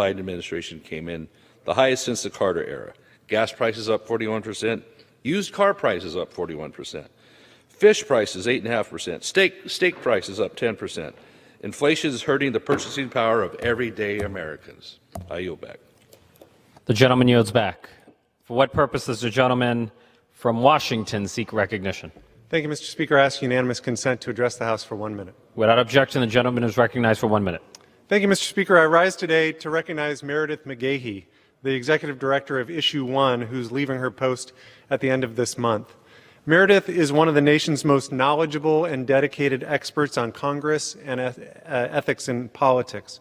Biden administration came in, the highest since the Carter era. Gas prices up 41%, used car prices up 41%, fish prices 8.5%, steak prices up 10%. Inflation is hurting the purchasing power of everyday Americans. I yield back. The gentleman yields back. For what purpose does the gentleman from Washington seek recognition? Thank you, Mr. Speaker. I ask unanimous consent to address the House for 1 minute. Without objection, the gentleman is recognized for 1 minute. Thank you, Mr. Speaker. I rise today to recognize Meredith McGehee, the Executive Director of Issue 1, who's leaving her post at the end of this month. Meredith is one of the nation's most knowledgeable and dedicated experts on Congress and ethics in politics.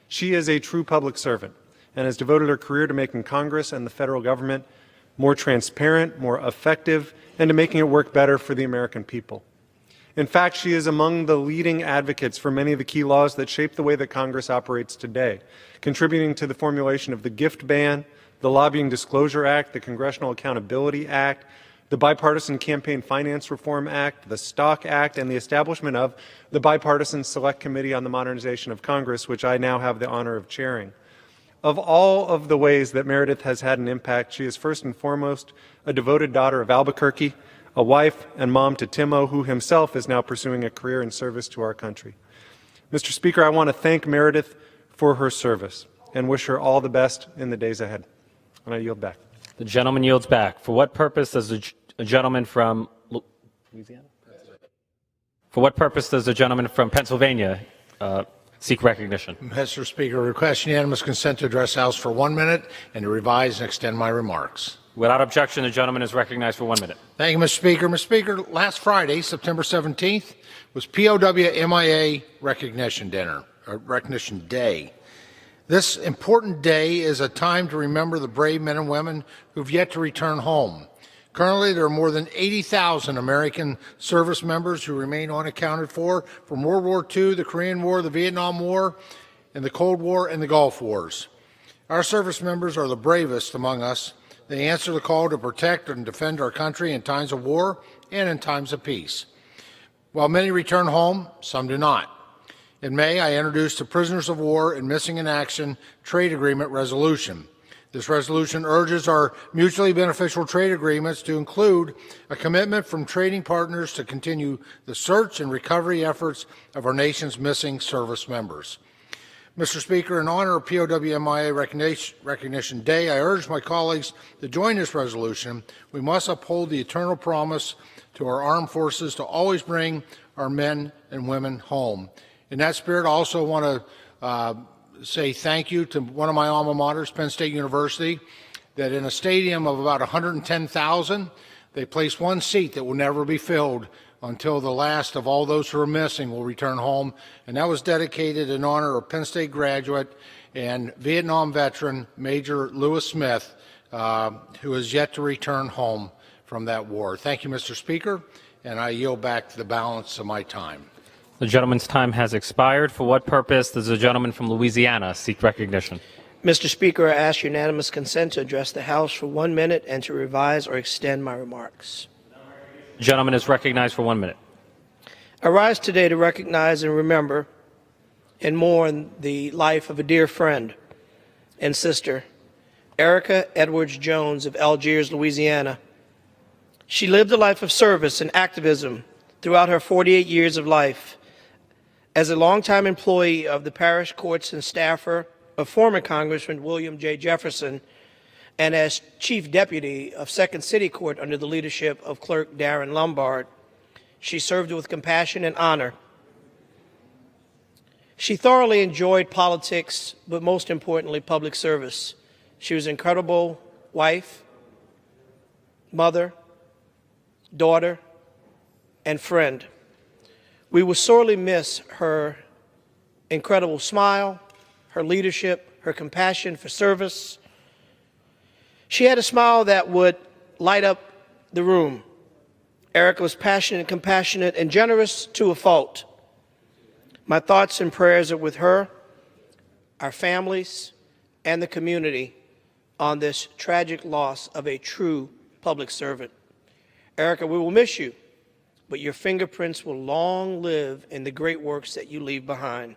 She is a true public servant and has devoted her career to making Congress and the federal government more transparent, more effective, and to making it work better for the American people. In fact, she is among the leading advocates for many of the key laws that shape the way that Congress operates today, contributing to the formulation of the gift ban, the Lobbying Disclosure Act, the Congressional Accountability Act, the Bipartisan Campaign Finance Reform Act, the Stock Act, and the establishment of the Bipartisan Select Committee on the Modernization of Congress, which I now have the honor of chairing. Of all of the ways that Meredith has had an impact, she is first and foremost a devoted daughter of Albuquerque, a wife and mom to Timo, who himself is now pursuing a career in service to our country. Mr. Speaker, I want to thank Meredith for her service and wish her all the best in the days ahead. And I yield back. The gentleman yields back. For what purpose does the gentleman from Louisiana? For what purpose does the gentleman from Pennsylvania seek recognition? Mr. Speaker, I request unanimous consent to address the House for 1 minute and to revise and extend my remarks. Without objection, the gentleman is recognized for 1 minute. Thank you, Mr. Speaker. Mr. Speaker, last Friday, September 17th, was POW MIA Recognition Day. This important day is a time to remember the brave men and women who've yet to return home. Currently, there are more than 80,000 American service members who remain unaccounted for from World War II, the Korean War, the Vietnam War, and the Cold War and the Gulf Wars. Our service members are the bravest among us. They answer the call to protect and defend our country in times of war and in times of peace. While many return home, some do not. In May, I introduced the Prisoners of War and Missing in Action Trade Agreement Resolution. This resolution urges our mutually beneficial trade agreements to include a commitment from trading partners to continue the search and recovery efforts of our nation's missing service members. Mr. Speaker, in honor of POW/MIA Recognition Day, I urge my colleagues to join this resolution. We must uphold the eternal promise to our armed forces to always bring our men and women home. In that spirit, I also want to say thank you to one of my alma maters, Penn State University, that in a stadium of about 110,000, they placed one seat that will never be filled until the last of all those who are missing will return home. And that was dedicated in honor of Penn State graduate and Vietnam veteran Major Lewis Smith, who is yet to return home from that war. Thank you, Mr. Speaker, and I yield back the balance of my time. The gentleman's time has expired. For what purpose does the gentleman from Louisiana seek recognition? Mr. Speaker, I ask unanimous consent to address the House for 1 minute and to revise or extend my remarks. The gentleman is recognized for 1 minute. I rise today to recognize and remember and mourn the life of a dear friend and sister, Erica Edwards Jones of Algiers, Louisiana. She lived a life of service and activism throughout her 48 years of life. As a longtime employee of the parish courts and staffer of former Congressman William J. Jefferson, and as chief deputy of Second City Court under the leadership of Clerk Darren Lombard, she served with compassion and honor. She thoroughly enjoyed politics, but most importantly, public service. She was an incredible wife, mother, daughter, and friend. We will sorely miss her incredible smile, her leadership, her compassion for service. She had a smile that would light up the room. Erica was passionate, compassionate, and generous to a fault. My thoughts and prayers are with her, our families, and the community on this tragic loss of a true public servant. Erica, we will miss you, but your fingerprints will long live in the great works that you leave behind.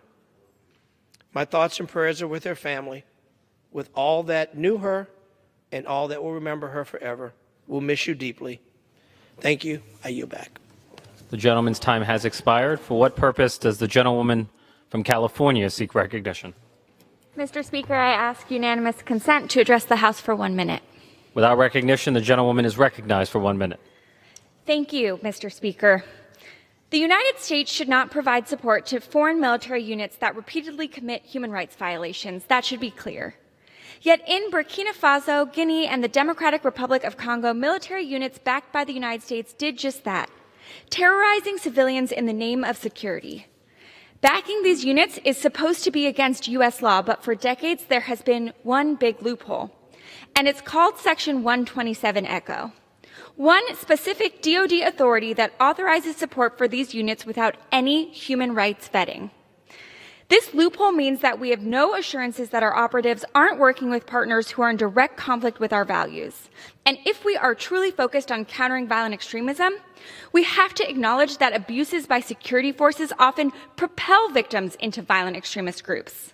My thoughts and prayers are with her family, with all that knew her and all that will remember her forever. We'll miss you deeply. Thank you. I yield back. The gentleman's time has expired. For what purpose does the gentlewoman from California seek recognition? Mr. Speaker, I ask unanimous consent to address the House for 1 minute. Without recognition, the gentlewoman is recognized for 1 minute. Thank you, Mr. Speaker. The United States should not provide support to foreign military units that repeatedly commit human rights violations. That should be clear. Yet in Burkina Faso, Guinea, and the Democratic Republic of Congo, military units backed by the United States did just that, terrorizing civilians in the name of security. Backing these units is supposed to be against U.S. law, but for decades there has been one big loophole, and it's called Section 127 ECHO. One specific DoD authority that authorizes support for these units without any human rights vetting. This loophole means that we have no assurances that our operatives aren't working with partners who are in direct conflict with our values. And if we are truly focused on countering violent extremism, we have to acknowledge that abuses by security forces often propel victims into violent extremist groups.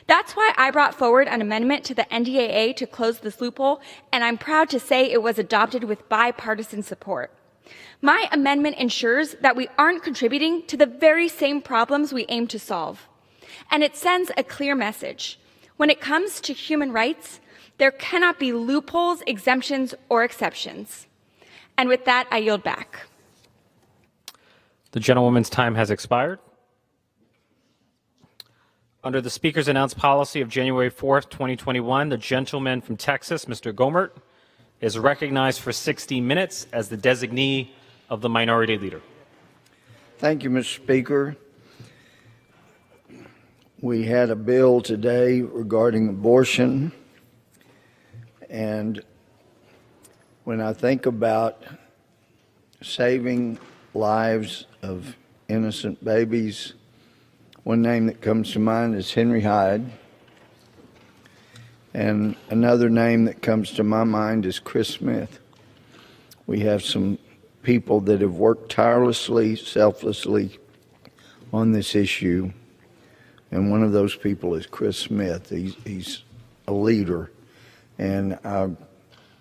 That's why I brought forward an amendment to the NDAA to close this loophole, and I'm proud to say it was adopted with bipartisan support. My amendment ensures that we aren't contributing to the very same problems we aim to solve. And it sends a clear message. When it comes to human rights, there cannot be loopholes, exemptions, or exceptions. And with that, I yield back. The gentlewoman's time has expired. Under the Speaker's announced policy of January 4th, 2021, the gentleman from Texas, Mr. Gomert, is recognized for 60 minutes as the designee of the Minority Leader. Thank you, Mr. Speaker. We had a bill today regarding abortion, and when I think about saving lives of innocent babies, one name that comes to mind is Henry Hyde, and another name that comes to my mind is Chris Smith. We have some people that have worked tirelessly, selflessly on this issue. And one of those people is Chris Smith. He's a leader, and I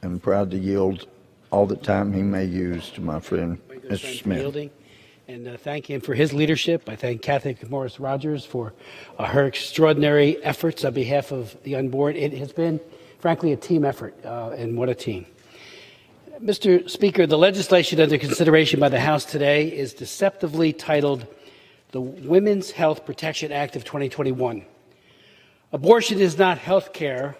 am proud to yield all the time he may use to my friend, Mr. Smith. Yielding, and thank him for his leadership. I thank Kathy Morris Rogers for her extraordinary efforts on behalf of the unborn. It has been, frankly, a team effort, and what a team. Mr. Speaker, the legislation under consideration by the House today is deceptively titled the Women's Health Protection Act of 2021. Abortion is not health care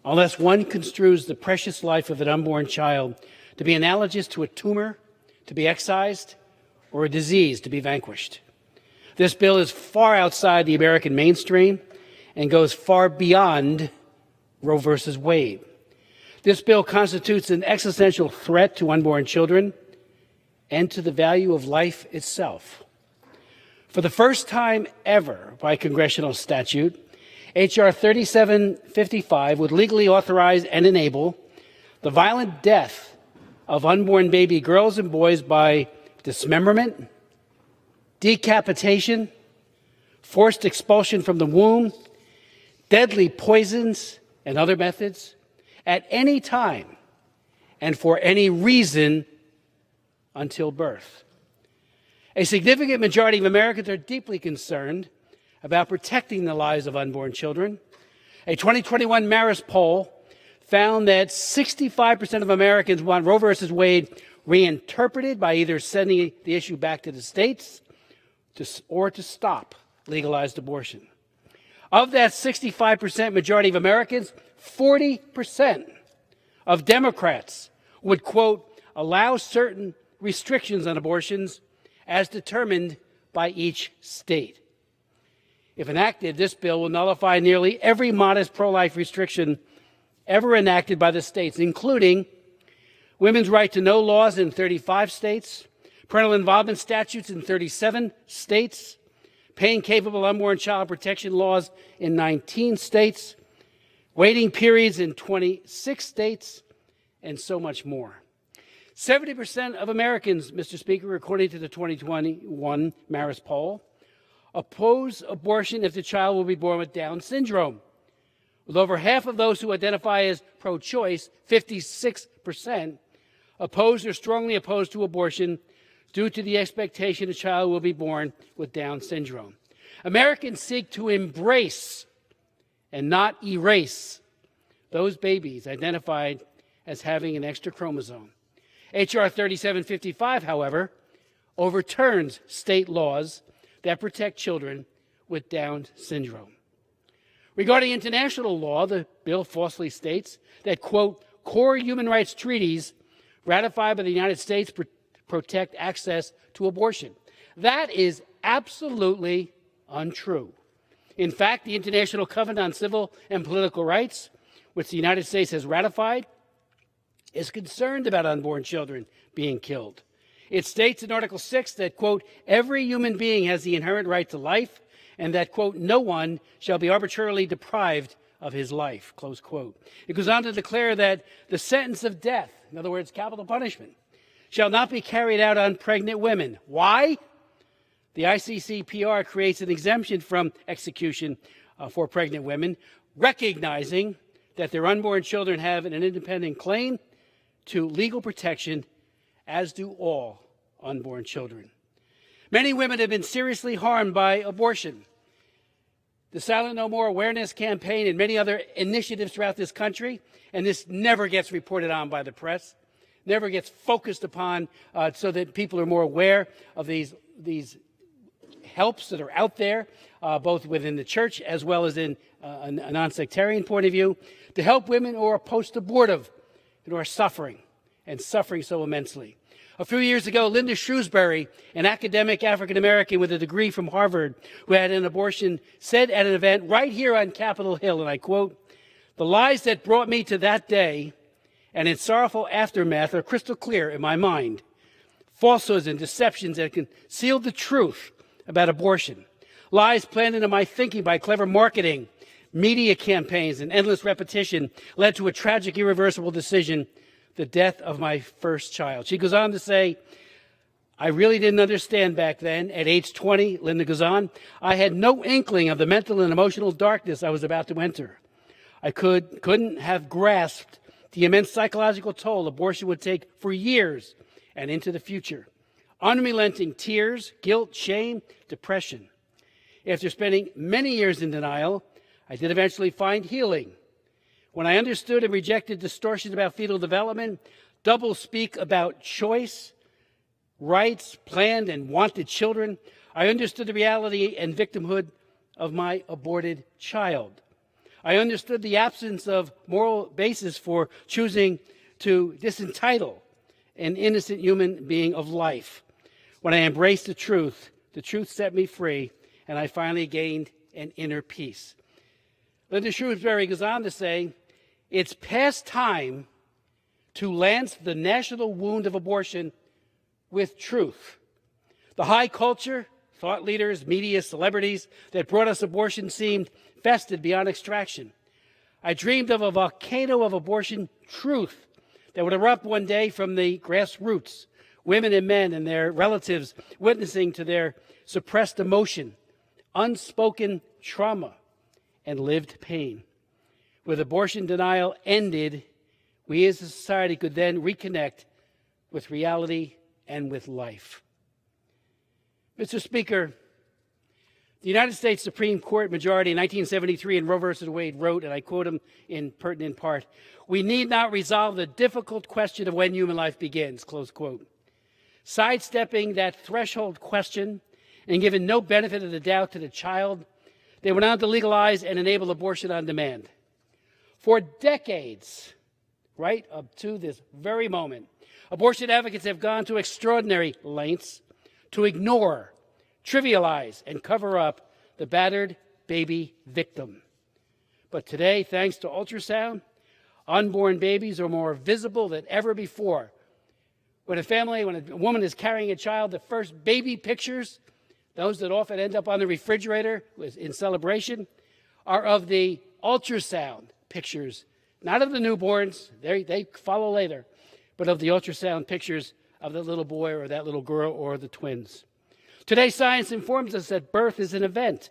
unless one construes the precious life of an unborn child to be analogous to a tumor to be excised or a disease to be vanquished. This bill is far outside the American mainstream and goes far beyond Roe versus Wade. This bill constitutes an existential threat to unborn children and to the value of life itself. For the first time ever by congressional statute, H.R. 3755 would legally authorize and enable the violent death of unborn baby girls and boys by dismemberment, decapitation, forced expulsion from the womb, deadly poisons, and other methods at any time and for any reason until birth. A significant majority of Americans are deeply concerned about protecting the lives of unborn children. A 2021 Marist poll found that 65% of Americans want Roe versus Wade reinterpreted by either sending the issue back to the states or to stop legalized abortion. Of that 65% majority of Americans, 40% of Democrats would, quote, allow certain restrictions on abortions as determined by each state. If enacted, this bill will nullify nearly every modest pro-life restriction ever enacted by the states, including women's right to know laws in 35 states, parental involvement statutes in 37 states, pain-capable unborn child protection laws in 19 states, waiting periods in 26 states, and so much more. 70% of Americans, Mr. Speaker, according to the 2021 Marist poll, oppose abortion if the child will be born with Down syndrome, with over half of those who identify as pro-choice, 56%, opposed or strongly opposed to abortion due to the expectation a child will be born with Down syndrome. Americans seek to embrace and not erase those babies identified as having an extra chromosome. H.R. 3755, however, overturns state laws that protect children with Down syndrome. Regarding international law, the bill falsely states that, quote, core human rights treaties ratified by the United States protect access to abortion. That is absolutely untrue. In fact, the International Covenant on Civil and Political Rights, which the United States has ratified, is concerned about unborn children being killed. It states in Article 6 that, quote, every human being has the inherent right to life, and that, quote, no one shall be arbitrarily deprived of his life, close quote. It goes on to declare that the sentence of death, in other words, capital punishment, shall not be carried out on pregnant women. Why? The ICCPR creates an exemption from execution for pregnant women, recognizing that their unborn children have an independent claim to legal protection, as do all unborn children. Many women have been seriously harmed by abortion. The Silent No More awareness campaign and many other initiatives throughout this country, and this never gets reported on by the press, never gets focused upon so that people are more aware of these helps that are out there, both within the church as well as in a non-sectarian point of view, to help women who are post-abortive and who are suffering so immensely. A few years ago, Linda Shrewsbury, an academic African-American with a degree from Harvard who had an abortion, said at an event right here on Capitol Hill, and I quote, "The lies that brought me to that day and its sorrowful aftermath are crystal clear in my mind. Falsehoods and deceptions that concealed the truth about abortion. Lies planted into my thinking by clever marketing, media campaigns, and endless repetition led to a tragic, irreversible decision, the death of my first child." She goes on to say, "I really didn't understand back then. At age 20, Linda goes on, I had no inkling of the mental and emotional darkness I was about to enter. I couldn't have grasped the immense psychological toll abortion would take for years and into the future. Unrelenting tears, guilt, shame, depression. After spending many years in denial, I did eventually find healing. When I understood and rejected distortions about fetal development, double-speak about choice, rights, planned and wanted children, I understood the reality and victimhood of my aborted child. I understood the absence of moral basis for choosing to disentitle an innocent human being of life. When I embraced the truth set me free, and I finally gained an inner peace." Linda Shrewsbury goes on to say, "It's past time to lance the national wound of abortion with truth. The high culture, thought leaders, media, celebrities that brought us abortion seemed vested beyond extraction. I dreamed of a volcano of abortion truth that would erupt one day from the grassroots, women and men and their relatives witnessing to their suppressed emotion, unspoken trauma, and lived pain. With abortion denial ended, we as a society could then reconnect with reality and with life." Mr. Speaker, the United States Supreme Court majority in 1973 in Roe v. Wade wrote, and I quote him in pertinent part, "We need not resolve the difficult question of when human life begins," close quote. Sidestepping that threshold question and giving no benefit of the doubt to the child, they went on to legalize and enable abortion on demand. For decades, right up to this very moment, abortion advocates have gone to extraordinary lengths to ignore, trivialize, and cover up the battered baby victim. But today, thanks to ultrasound, unborn babies are more visible than ever before. When a woman is carrying a child, the first baby pictures, those that often end up on the refrigerator in celebration, are of the ultrasound pictures, not of the newborns, they follow later, but of the ultrasound pictures of the little boy or that little girl or the twins. Today, science informs us that birth is an event,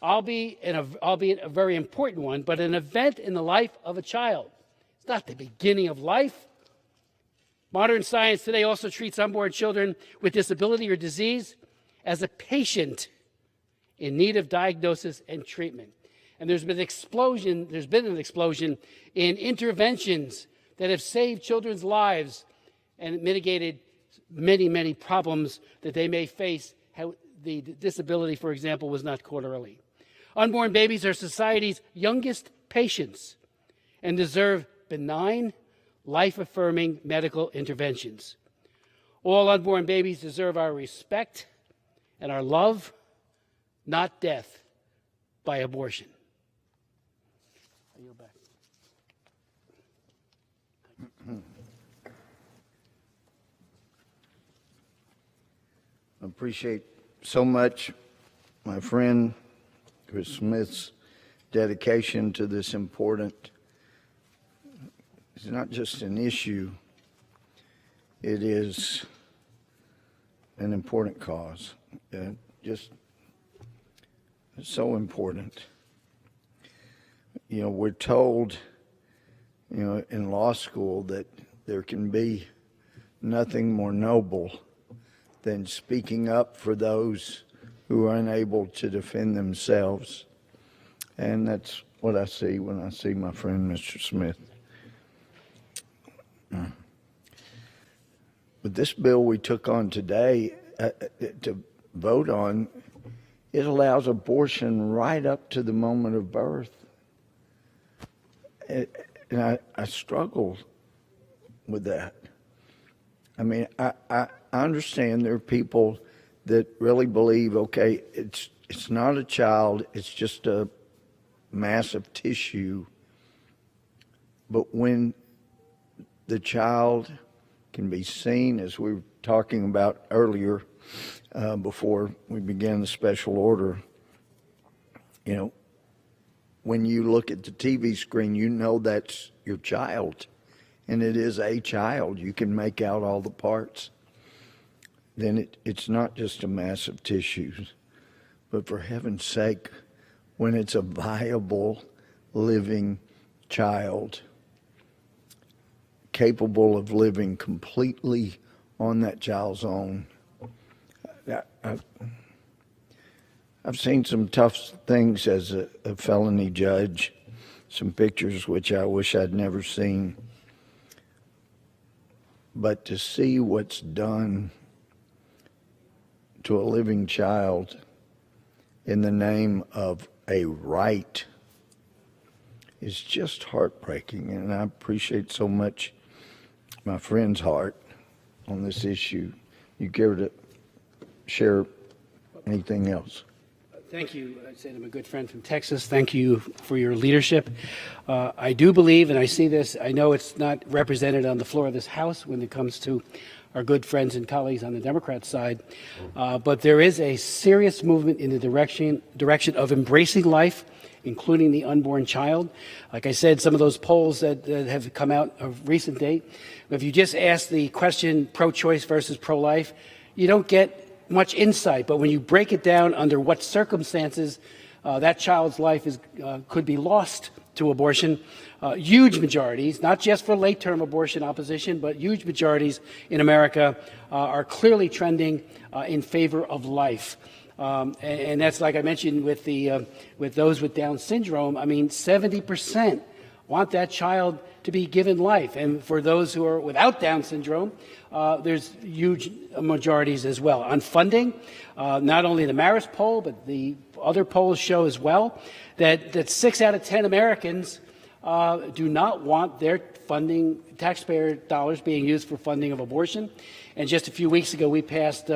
albeit a very important one, but an event in the life of a child. It's not the beginning of life. Modern science today also treats unborn children with disability or disease as a patient in need of diagnosis and treatment. And there's been an explosion in interventions that have saved children's lives and mitigated many, many problems that they may face. How the disability, for example, was not caught early. Unborn babies are society's youngest patients and deserve benign, life-affirming medical interventions. All unborn babies deserve our respect and our love, not death by abortion. I yield back. I appreciate so much my friend Chris Smith's dedication to this important. It's not just an issue, it is an important cause. Just so important. You know, we're told, you know, in law school that there can be nothing more noble than speaking up for those who are unable to defend themselves. And that's what I see when I see my friend, Mr. Smith. But this bill we took on today to vote on, it allows abortion right up to the moment of birth. And I struggle with that. I mean, I understand there are people that really believe, okay, it's not a child, it's just a mass of tissue. But when the child can be seen, as we were talking about earlier, before we began the special order, you know, when you look at the TV screen, you know that's your child, and it is a child. You can make out all the parts. Then it's not just a mass of tissues, but for heaven's sake, when it's a viable, living child, capable of living completely on that child's own. I've seen some tough things as a felony judge, some pictures which I wish I'd never seen. But to see what's done to a living child in the name of a right is just heartbreaking. And I appreciate so much my friend's heart on this issue. You care to share anything else? Thank you. I said I'm a good friend from Texas. Thank you for your leadership. I do believe, and I see this, I know it's not represented on the floor of this House when it comes to our good friends and colleagues on the Democrat side, but there is a serious movement in the direction of embracing life, including the unborn child. Like I said, some of those polls that have come out of recent date, if you just ask the question pro-choice versus pro-life, you don't get much insight. But when you break it down under what circumstances that child's life could be lost to abortion, huge majorities, not just for late-term abortion opposition, but huge majorities in America are clearly trending in favor of life. And that's, like I mentioned, with those with Down syndrome. I mean, 70% want that child to be given life. And for those who are without Down syndrome, there's huge majorities as well. On funding, not only the Marist poll, but the other polls show as well that 6 out of 10 Americans do not want their funding, taxpayer dollars being used for funding of abortion. And just a few weeks ago, we passed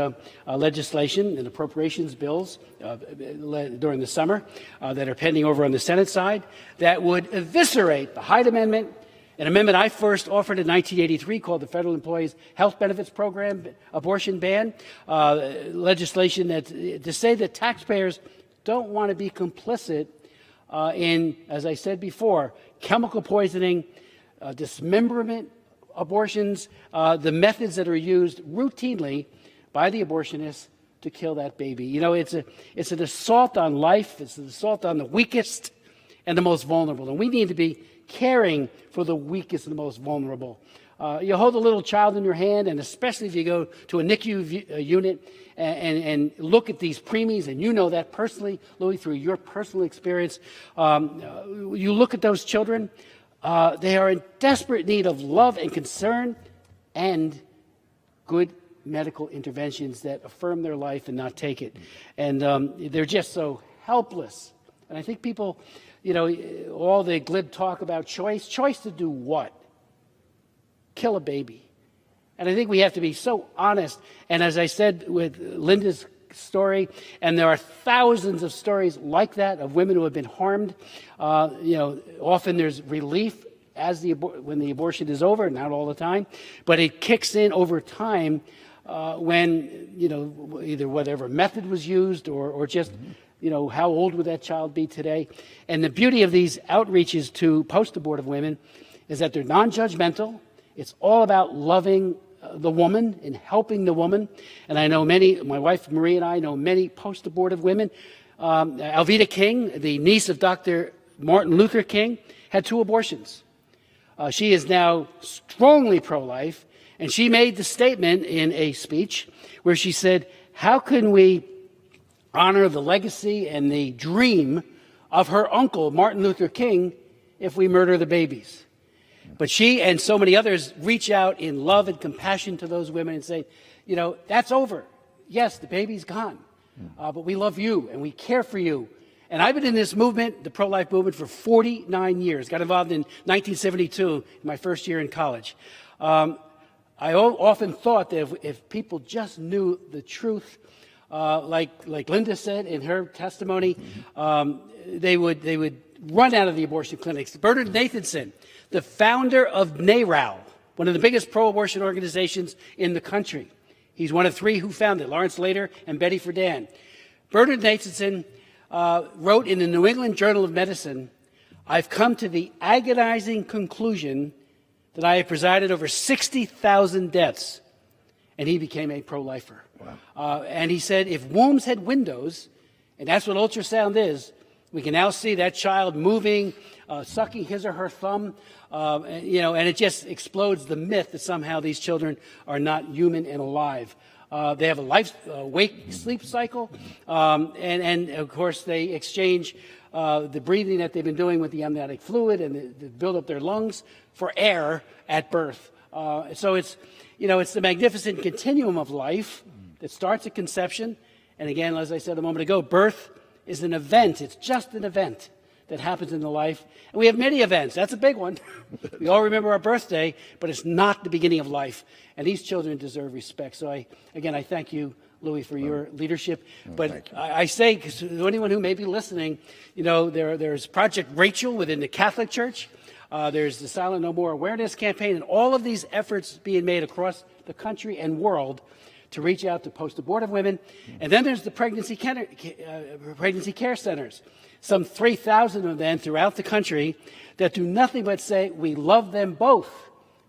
legislation and appropriations bills during the summer that are pending over on the Senate side that would eviscerate the Hyde Amendment, an amendment I first offered in 1983 called the Federal Employees Health Benefits Program Abortion Ban, legislation that to say that taxpayers don't want to be complicit in, as I said before, chemical poisoning, dismemberment, abortions, the methods that are used routinely by the abortionists to kill that baby. You know, it's an assault on life. It's an assault on the weakest and the most vulnerable. And we need to be caring for the weakest and the most vulnerable. You hold a little child in your hand, and especially if you go to a NICU unit and look at these preemies, and you know that personally, Louis, through your personal experience, you look at those children, they are in desperate need of love and concern and good medical interventions that affirm their life and not take it. And they're just so helpless. And I think people, you know, all the glib talk about choice to do what? Kill a baby. And I think we have to be so honest. And as I said with Linda's story, and there are thousands of stories like that of women who have been harmed. You know, often there's relief when the abortion is over, not all the time, but it kicks in over time when, you know, either whatever method was used or just, you know, how old would that child be today? And the beauty of these outreaches to post-abortive women is that they're non-judgmental. It's all about loving the woman and helping the woman. And I know many, my wife Marie and I know many post-abortive women. Alveda King, the niece of Dr. Martin Luther King, had 2 abortions. She is now strongly pro-life, and she made the statement in a speech where she said, how can we honor the legacy and the dream of her uncle, Martin Luther King, if we murder the babies? But she and so many others reach out in love and compassion to those women and say, you know, that's over. Yes, the baby's gone, but we love you and we care for you. And I've been in this movement, the pro-life movement, for 49 years. Got involved in 1972, my first year in college. I often thought that if people just knew the truth, like Linda said in her testimony, they would run out of the abortion clinics. Bernard Nathanson, the founder of NARAL, one of the biggest pro-abortion organizations in the country. He's one of 3 who founded it, Lawrence Lader and Betty Friedan. Bernard Nathanson wrote in the New England Journal of Medicine, I've come to the agonizing conclusion that I have presided over 60,000 deaths. And he became a pro-lifer. Wow. And he said, if wombs had windows, and that's what ultrasound is, we can now see that child moving, sucking his or her thumb, you know, and it just explodes the myth that somehow these children are not human and alive. They have a wake-sleep cycle, and of course they exchange the breathing that they've been doing with the amniotic fluid and the build up their lungs for air at birth. So it's, you know, it's the magnificent continuum of life that starts at conception, and again, as I said a moment ago, birth is an event. It's just an event that happens in the life. And we have many events. That's a big one. We all remember our birthday, but it's not the beginning of life. And these children deserve respect. So I thank you, Louis, for your leadership. But I say to anyone who may be listening, you know, there's Project Rachel within the Catholic Church. There's the Silent No More Awareness campaign, and all of these efforts being made across the country and world to reach out to post-abortive women. And then there's the pregnancy care centers, some 3,000 of them throughout the country that do nothing but say, we love them both.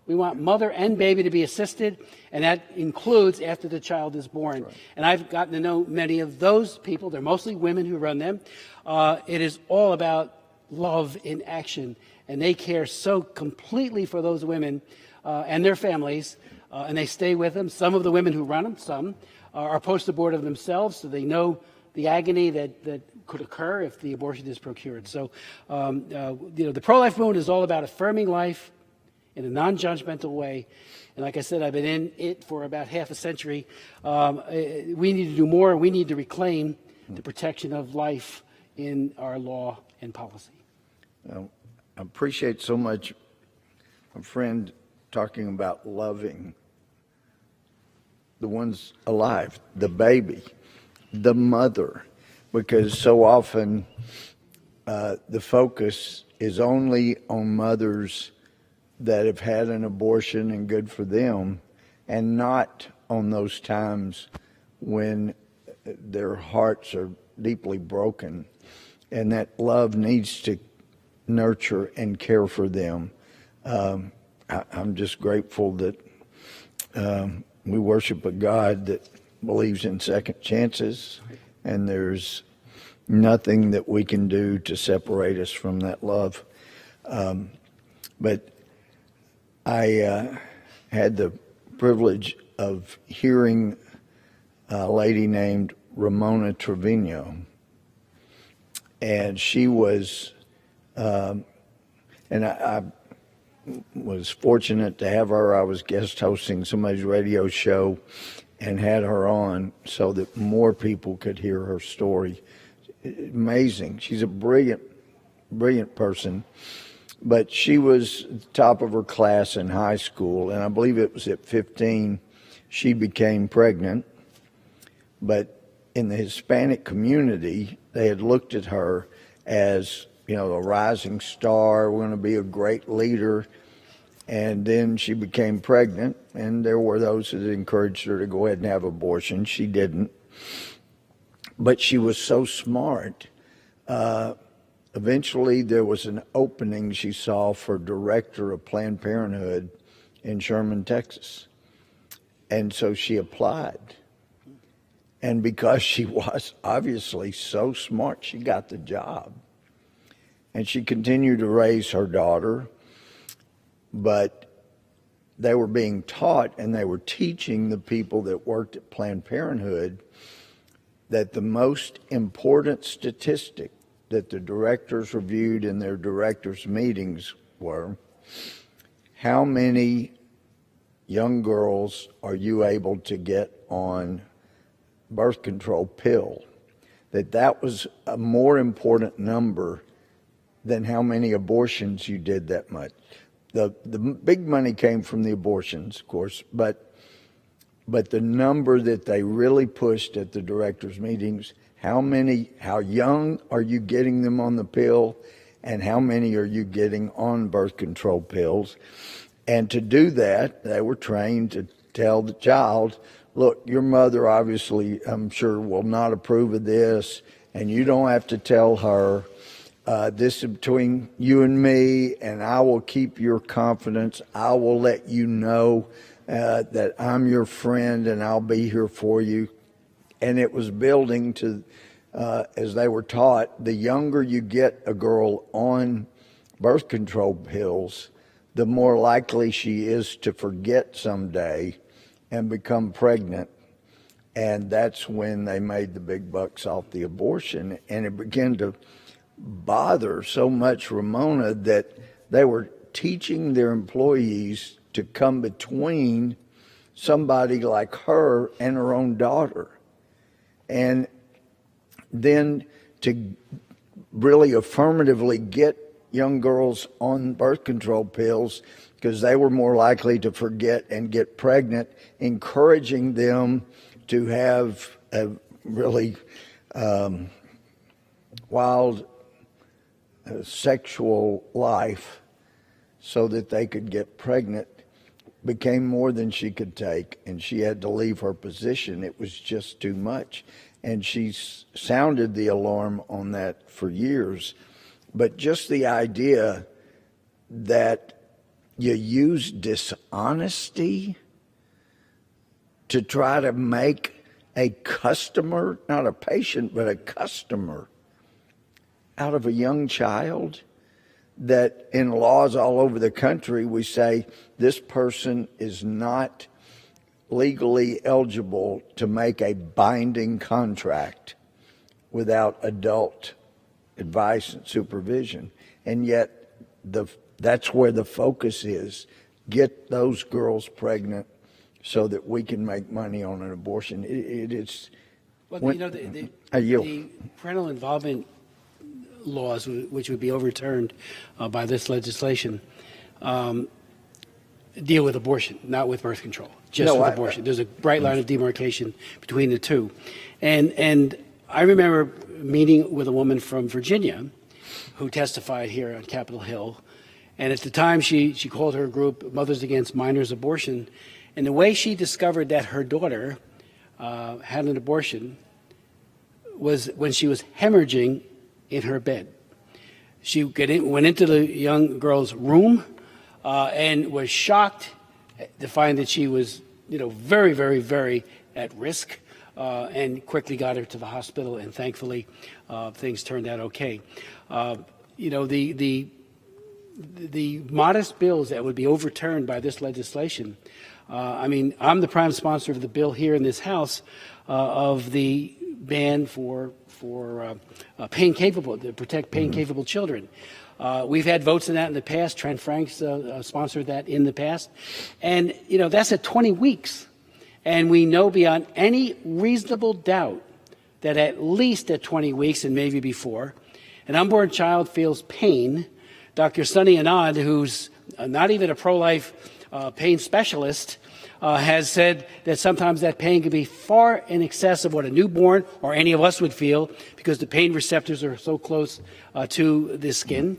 We want mother and baby to be assisted, and that includes after the child is born. Right. And I've gotten to know many of those people. They're mostly women who run them. It is all about love in action, and they care so completely for those women and their families. And they stay with them. Some of the women who run them, some are post-abortive themselves, so they know the agony that could occur if the abortion is procured. So, you know, the pro-life movement is all about affirming life in a non-judgmental way. And like I said, I've been in it for about half a century. We need to do more. We need to reclaim the protection of life in our law and policy. I appreciate so much a friend talking about loving the ones alive, the baby, the mother, because so often the focus is only on mothers that have had an abortion and good for them, and not on those times when their hearts are deeply broken, and that love needs to nurture and care for them. I'm just grateful that we worship a God that believes in second chances, and there's nothing that we can do to separate us from that love. But I had the privilege of hearing a lady named Ramona Trevino, and she was, and I was fortunate to have her. I was guest hosting somebody's radio show and had her on so that more people could hear her story. Amazing. She's a brilliant person. But she was at the top of her class in high school, and I believe it was at 15 she became pregnant. But in the Hispanic community, they had looked at her as, you know, a rising star, going to be a great leader. And then she became pregnant, and there were those that encouraged her to go ahead and have abortion. She didn't. But she was so smart. Eventually, there was an opening she saw for director of Planned Parenthood in Sherman, Texas. And so she applied. And because she was obviously so smart, she got the job. And she continued to raise her daughter. But they were being taught, and they were teaching the people that worked at Planned Parenthood that the most important statistic that the directors reviewed in their directors' meetings were, how many young girls are you able to get on birth control pill? That was a more important number than how many abortions you did that much. The big money came from the abortions, of course, but the number that they really pushed at the directors' meetings, how young are you getting them on the pill, and how many are you getting on birth control pills? And to do that, they were trained to tell the child, look, your mother obviously, I'm sure, will not approve of this, and you don't have to tell her. This is between you and me, and I will keep your confidence. I will let you know that I'm your friend, and I'll be here for you. And it was building to, as they were taught, the younger you get a girl on birth control pills, the more likely she is to forget someday and become pregnant. And that's when they made the big bucks off the abortion. And it began to bother so much Ramona that they were teaching their employees to come between somebody like her and her own daughter. And then to really affirmatively get young girls on birth control pills because they were more likely to forget and get pregnant, encouraging them to have a really wild sexual life so that they could get pregnant, became more than she could take, and she had to leave her position. It was just too much. And she sounded the alarm on that for years. But just the idea that you use dishonesty to try to make a customer, not a patient, but a customer out of a young child, that in laws all over the country we say this person is not legally eligible to make a binding contract without adult advice and supervision. And yet that's where the focus is. Get those girls pregnant so that we can make money on an abortion. It is... Well, when, you know, the parental involvement laws, which would be overturned by this legislation, deal with abortion, not with birth control, just with abortion. There's a bright line of demarcation between the two. And I remember meeting with a woman from Virginia who testified here on Capitol Hill. And at the time, she called her group Mothers Against Minors Abortion. And the way she discovered that her daughter had an abortion was when she was hemorrhaging in her bed. She went into the young girl's room and was shocked to find that she was, very, very, very at risk and quickly got her to the hospital, and thankfully things turned out okay. You know, the modest bills that would be overturned by this legislation, I mean, I'm the prime sponsor of the bill here in this House of the ban for pain capable, to protect pain capable children. We've had votes in that in the past. Trent Franks sponsored that in the past. And, you know, that's at 20 weeks. And we know beyond any reasonable doubt that at least at 20 weeks and maybe before, an unborn child feels pain. Dr. Sunny Anand, who's not even a pro-life pain specialist, has said that sometimes that pain can be far in excess of what a newborn or any of us would feel, because the pain receptors are so close to the skin,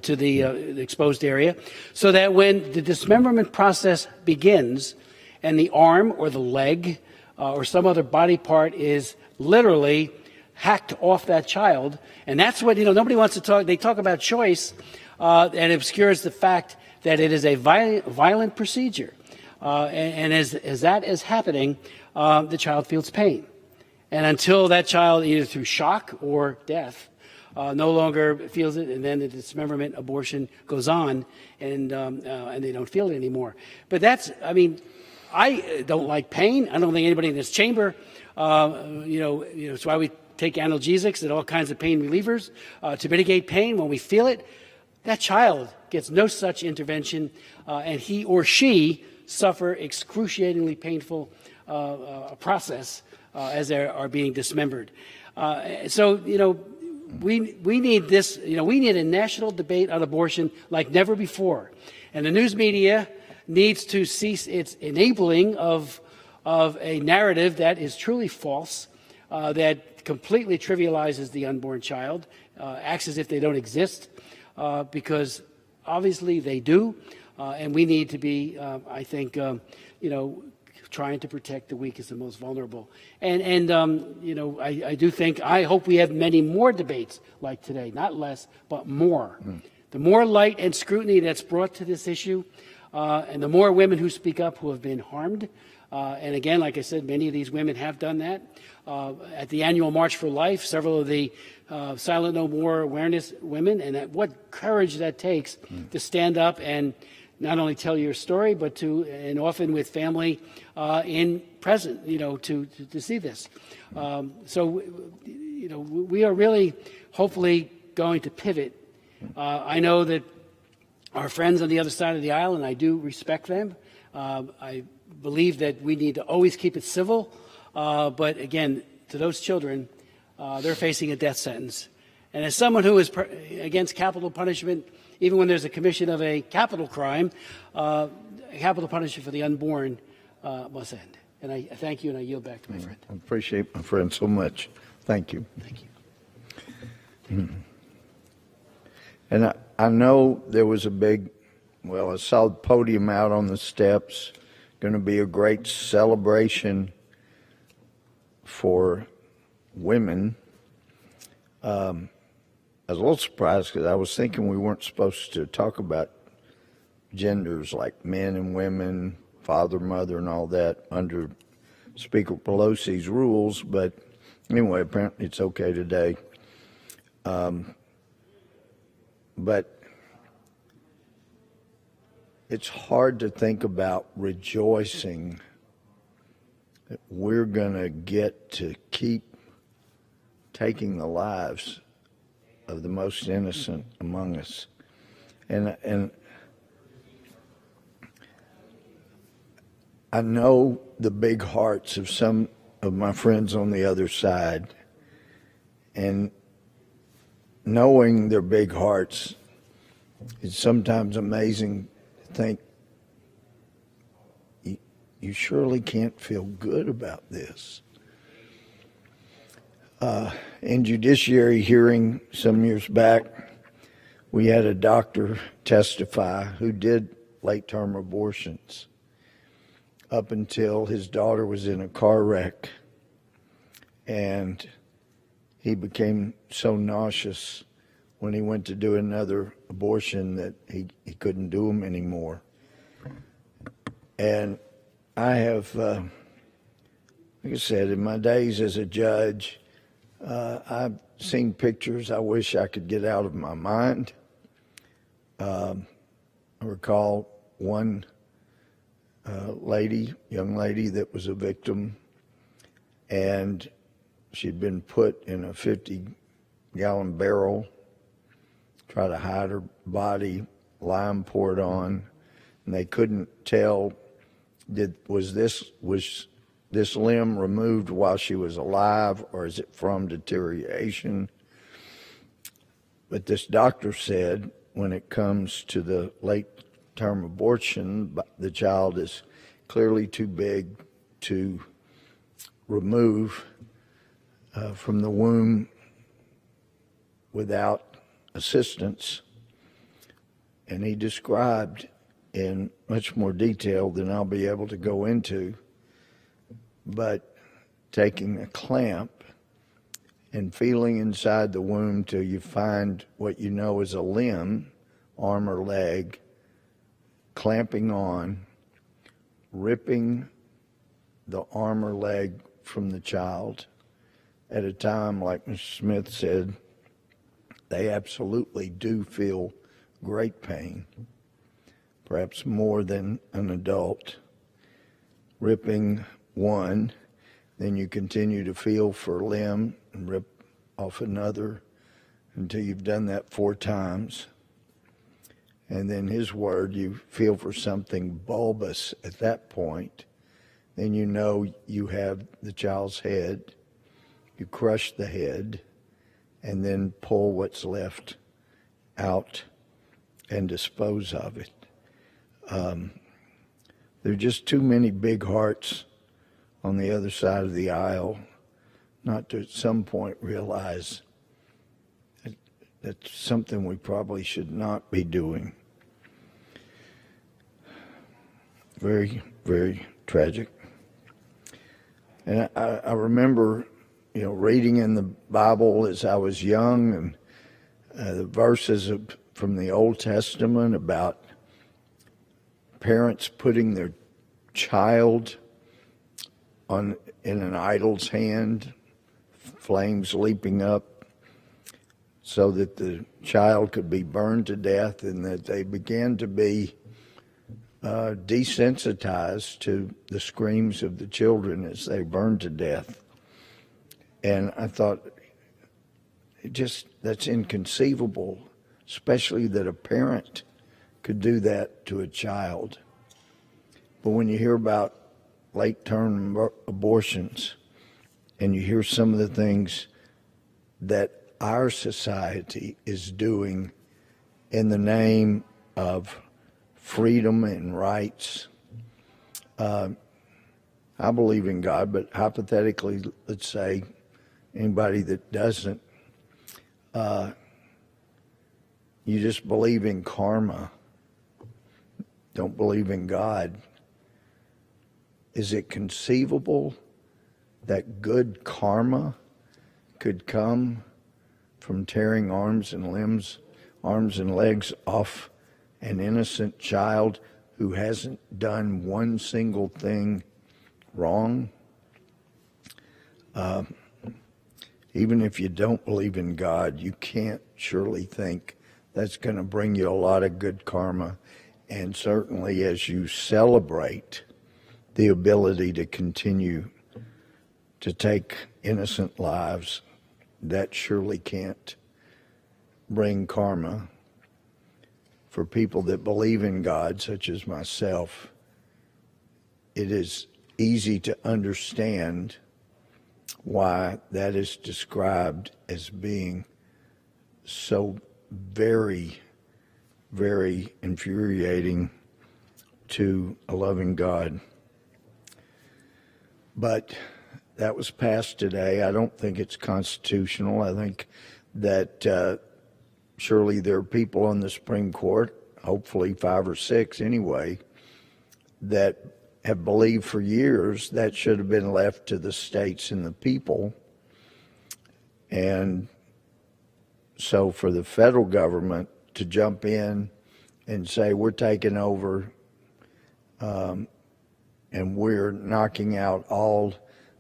to the exposed area, so that when the dismemberment process begins and the arm or the leg or some other body part is literally hacked off that child, and that's what, you know, nobody wants to talk, they talk about choice, and obscures the fact that it is a violent procedure. And as that is happening, the child feels pain. And until that child, either through shock or death, no longer feels it, and then the dismemberment abortion goes on, and they don't feel it anymore. But that's, I mean, I don't like pain. I don't think anybody in this chamber, it's why we take analgesics and all kinds of pain relievers to mitigate pain when we feel it. That child gets no such intervention, and he or she suffer excruciatingly painful process as they are being dismembered. So, you know, we need this, you know, we need a national debate on abortion like never before. And the news media needs to cease its enabling of a narrative that is truly false, that completely trivializes the unborn child, acts as if they don't exist, because obviously they do. And we need to be, I think, trying to protect the weakest and most vulnerable. And I do think, I hope we have many more debates like today, not less, but more. The more light and scrutiny that's brought to this issue, and the more women who speak up who have been harmed. And again, like I said, many of these women have done that. At the annual March for Life, several of the Silent No More awareness women, and what courage that takes to stand up and not only tell your story, but to, and often with family in present, to see this. So, we are really, hopefully, going to pivot. I know that our friends on the other side of the aisle, and I do respect them, I believe that we need to always keep it civil, but again, to those children, they're facing a death sentence. And as someone who is against capital punishment, even when there's a commission of a capital crime, capital punishment for the unborn must end. And I thank you, and I yield back to my friend. I appreciate my friend so much. Thank you. Thank you. And I know there was I saw the podium out on the steps. Going to be a great celebration for women. I was a little surprised because I was thinking we weren't supposed to talk about genders like men and women, father, mother, and all that under Speaker Pelosi's rules. But anyway, apparently it's okay today. But it's hard to think about rejoicing that we're going to get to keep taking the lives of the most innocent among us. And I know the big hearts of some of my friends on the other side, and knowing their big hearts, it's sometimes amazing to think you surely can't feel good about this. In judiciary hearing some years back, we had a doctor testify who did late-term abortions up until his daughter was in a car wreck, and he became so nauseous when he went to do another abortion that he couldn't do them anymore. And I have like I said, in my days as a judge, I've seen pictures I wish I could get out of my mind. I recall one young lady that was a victim, and she'd been put in a 50-gallon barrel, try to hide her body, lime poured on, and they couldn't tell was this limb removed while she was alive, or is it from deterioration? But this doctor said when it comes to the late-term abortion, the child is clearly too big to remove from the womb without assistance. And he described in much more detail than I'll be able to go into, but taking a clamp and feeling inside the womb till you find what you know is a limb, arm or leg, clamping on, ripping the arm or leg from the child at a time, like Mr. Smith said, they absolutely do feel great pain, perhaps more than an adult. Ripping one, then you continue to feel for a limb and rip off another until you've done that 4 times. And then his word, you feel for something bulbous at that point. Then you know you have the child's head. You crush the head and then pull what's left out and dispose of it. There are just too many big hearts on the other side of the aisle not to at some point realize that that's something we probably should not be doing. Very, very tragic. And I remember, reading in the Bible as I was young, and the verses from the Old Testament about parents putting their child in an idol's hand, flames leaping up, so that the child could be burned to death, and that they began to be desensitized to the screams of the children as they burned to death. And I thought, that's inconceivable, especially that a parent could do that to a child. But when you hear about late-term abortions, and you hear some of the things that our society is doing in the name of freedom and rights, I believe in God, but hypothetically, let's say anybody that doesn't, you just believe in karma, don't believe in God. Is it conceivable that good karma could come from tearing arms and legs off an innocent child who hasn't done one single thing wrong? Even if you don't believe in God, you can't surely think that's going to bring you a lot of good karma. And certainly as you celebrate the ability to continue to take innocent lives, that surely can't bring karma. For people that believe in God, such as myself, it is easy to understand why that is described as being so very, very infuriating to a loving God. But that was passed today. I don't think it's constitutional. I think that surely there are people on the Supreme Court, hopefully 5 or 6 anyway, that have believed for years that should have been left to the states and the people. And so for the federal government to jump in and say, we're taking over and we're knocking out all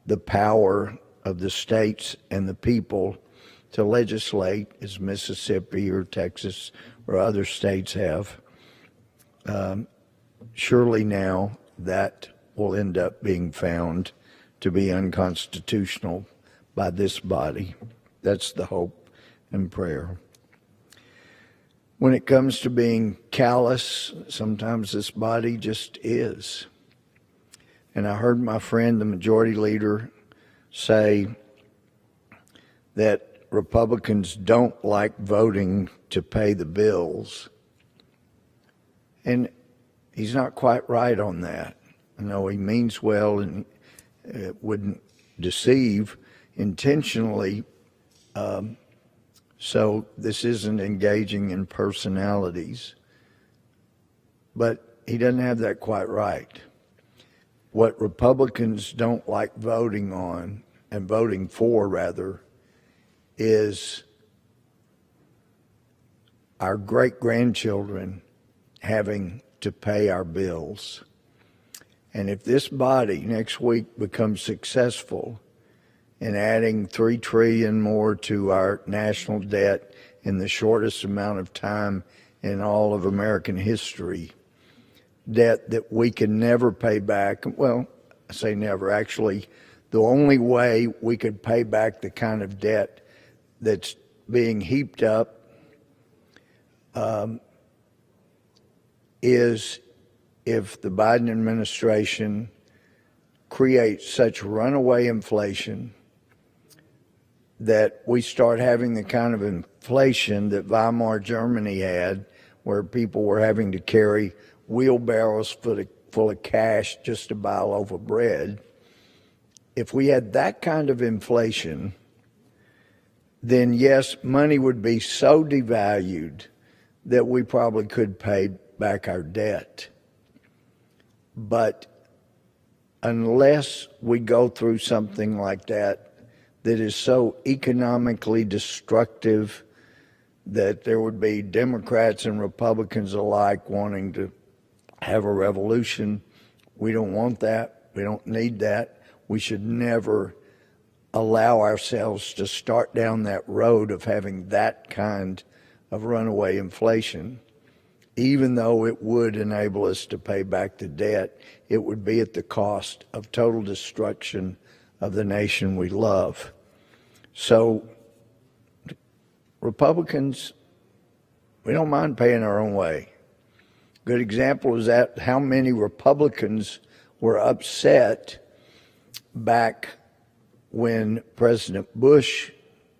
the power of the states and the people to legislate, as Mississippi or Texas or other states have. Surely now that will end up being found to be unconstitutional by this body. That's the hope and prayer. When it comes to being callous, sometimes this body just is. And I heard my friend, the majority leader, say that Republicans don't like voting to pay the bills. And he's not quite right on that. I know he means well and wouldn't deceive intentionally. So this isn't engaging in personalities. But he doesn't have that quite right. What Republicans don't like voting on, and voting for rather, is our great-grandchildren having to pay our bills. And if this body next week becomes successful in adding $3 trillion more to our national debt in the shortest amount of time in all of American history, debt that we can never pay back, well, I say never, actually, the only way we could pay back the kind of debt that's being heaped up is if the Biden administration creates such runaway inflation that we start having the kind of inflation that Weimar Germany had, where people were having to carry wheelbarrows full of cash just to buy a loaf of bread. If we had that kind of inflation, then yes, money would be so devalued that we probably could pay back our debt. But unless we go through something like that is so economically destructive that there would be Democrats and Republicans alike wanting to have a revolution, we don't want that. We don't need that. We should never allow ourselves to start down that road of having that kind of runaway inflation. Even though it would enable us to pay back the debt, it would be at the cost of total destruction of the nation we love. So, Republicans, we don't mind paying our own way. Good example is that how many Republicans were upset back when President Bush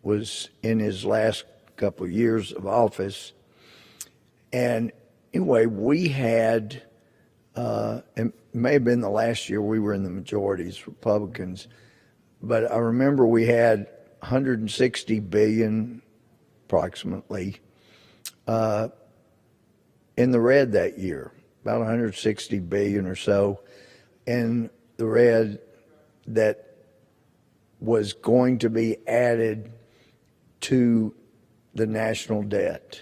was in his last couple of years of office. And anyway, we had, it may have been the last year we were in the majority as Republicans, but I remember we had 160 billion approximately in the red that year, about 160 billion or so in the red that was going to be added to the national debt.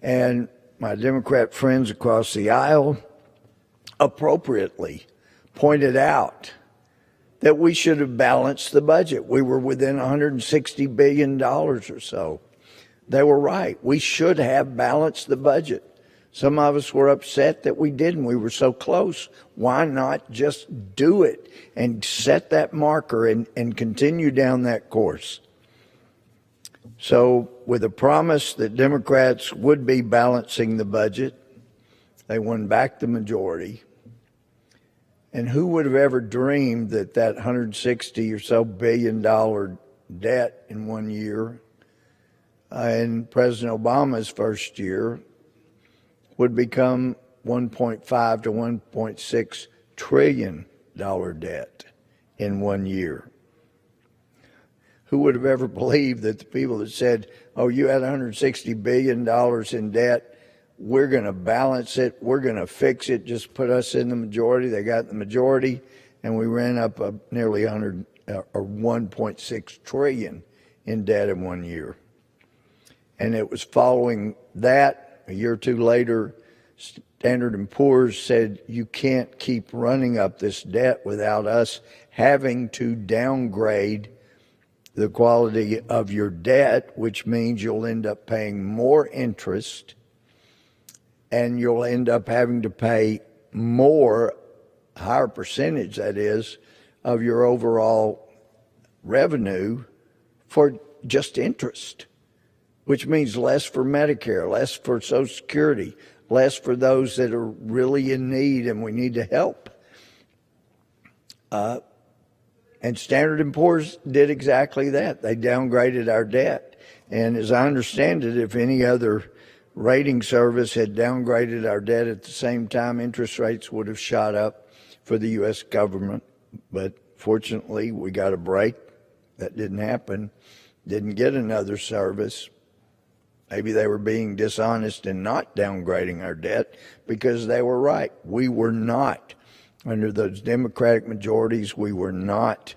And my Democrat friends across the aisle appropriately pointed out that we should have balanced the budget. We were within $160 billion or so. They were right. We should have balanced the budget. Some of us were upset that we didn't. We were so close. Why not just do it and set that marker and continue down that course? So with a promise that Democrats would be balancing the budget, they won back the majority. And who would have ever dreamed that that 160 or so billion dollar debt in 1 year, in President Obama's first year, would become 1.5 to 1.6 trillion dollar debt in 1 year? Who would have ever believed that the people that said, oh, you had $160 billion in debt, we're going to balance it, we're going to fix it, just put us in the majority. They got the majority, and we ran up nearly 1.6 trillion in debt in 1 year. And it was following that, a year or two later, Standard & Poor's said you can't keep running up this debt without us having to downgrade the quality of your debt, which means you'll end up paying more interest and you'll end up having to pay more, higher percentage that is, of your overall revenue for just interest, which means less for Medicare, less for Social Security, less for those that are really in need and we need to help. And Standard & Poor's did exactly that. They downgraded our debt. And as I understand it, if any other rating service had downgraded our debt at the same time, interest rates would have shot up for the U.S. government. But fortunately, we got a break. That didn't happen. Didn't get another service. Maybe they were being dishonest in not downgrading our debt because they were right. We were not. Under those Democratic majorities, we were not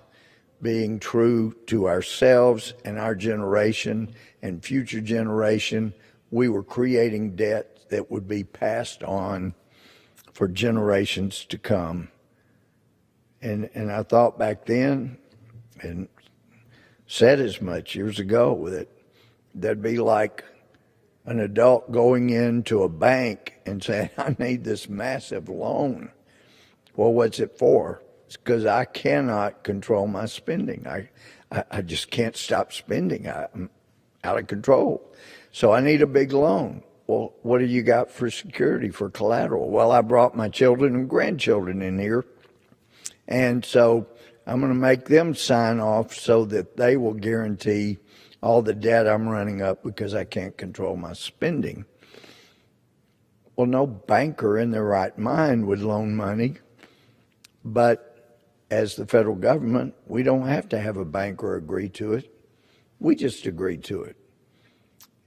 being true to ourselves and our generation and future generation. We were creating debt that would be passed on for generations to come. And I thought back then, and said as much years ago, that that'd be like an adult going into a bank and saying, I need this massive loan. Well, what's it for? It's because I cannot control my spending. I just can't stop spending. I'm out of control. So I need a big loan. Well, what do you got for security, for collateral? Well, I brought my children and grandchildren in here. And so I'm going to make them sign off so that they will guarantee all the debt I'm running up because I can't control my spending. Well, no banker in their right mind would loan money. But as the federal government, we don't have to have a banker agree to it. We just agree to it.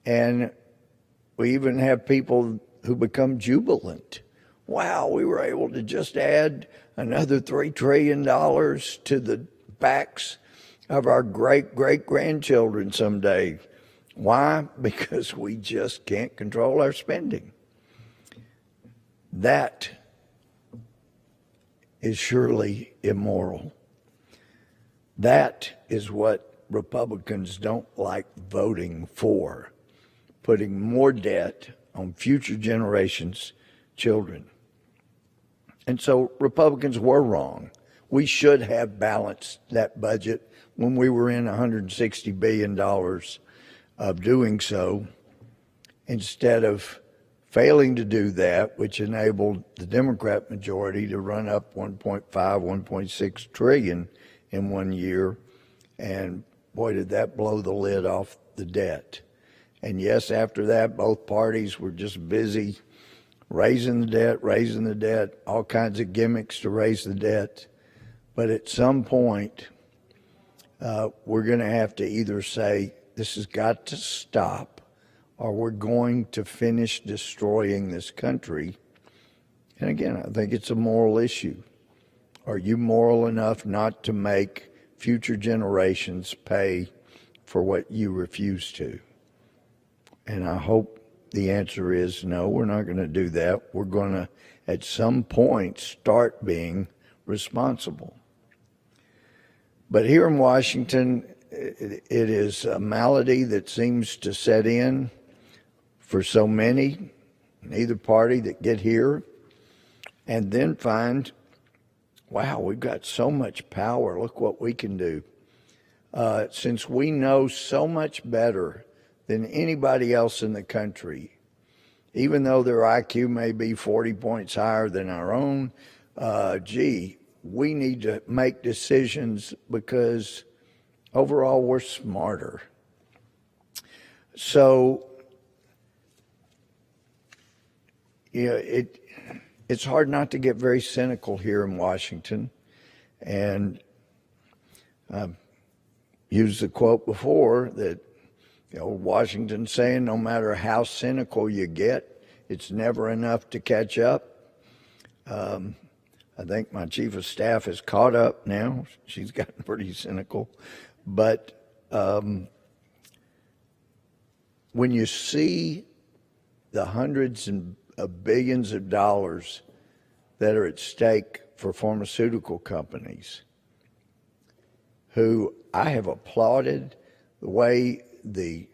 And we even have people who become jubilant. Wow, we were able to just add another $3 trillion to the backs of our great-great-grandchildren someday. Why? Because we just can't control our spending. That is surely immoral. That is what Republicans don't like voting for, putting more debt on future generations' children. And so Republicans were wrong. We should have balanced that budget when we were in $160 billion of doing so, instead of failing to do that, which enabled the Democrat majority to run up 1.5, 1.6 trillion in 1 year. And boy, did that blow the lid off the debt. And yes, after that, both parties were just busy raising the debt, all kinds of gimmicks to raise the debt. But at some point, we're going to have to either say, this has got to stop, or we're going to finish destroying this country. And again, I think it's a moral issue. Are you moral enough not to make future generations pay for what you refuse to? And I hope the answer is no, we're not going to do that. We're going to, at some point, start being responsible. But here in Washington, it is a malady that seems to set in for so many in either party that get here and then find, wow, we've got so much power. Look what we can do. Since we know so much better than anybody else in the country, even though their IQ may be 40 points higher than our own, we need to make decisions because overall we're smarter. So, it's hard not to get very cynical here in Washington. And I've used the quote before that, Washington saying no matter how cynical you get, it's never enough to catch up. I think my chief of staff has caught up now. She's gotten pretty cynical. But when you see the hundreds of billions of dollars that are at stake for pharmaceutical companies, who I have applauded the way the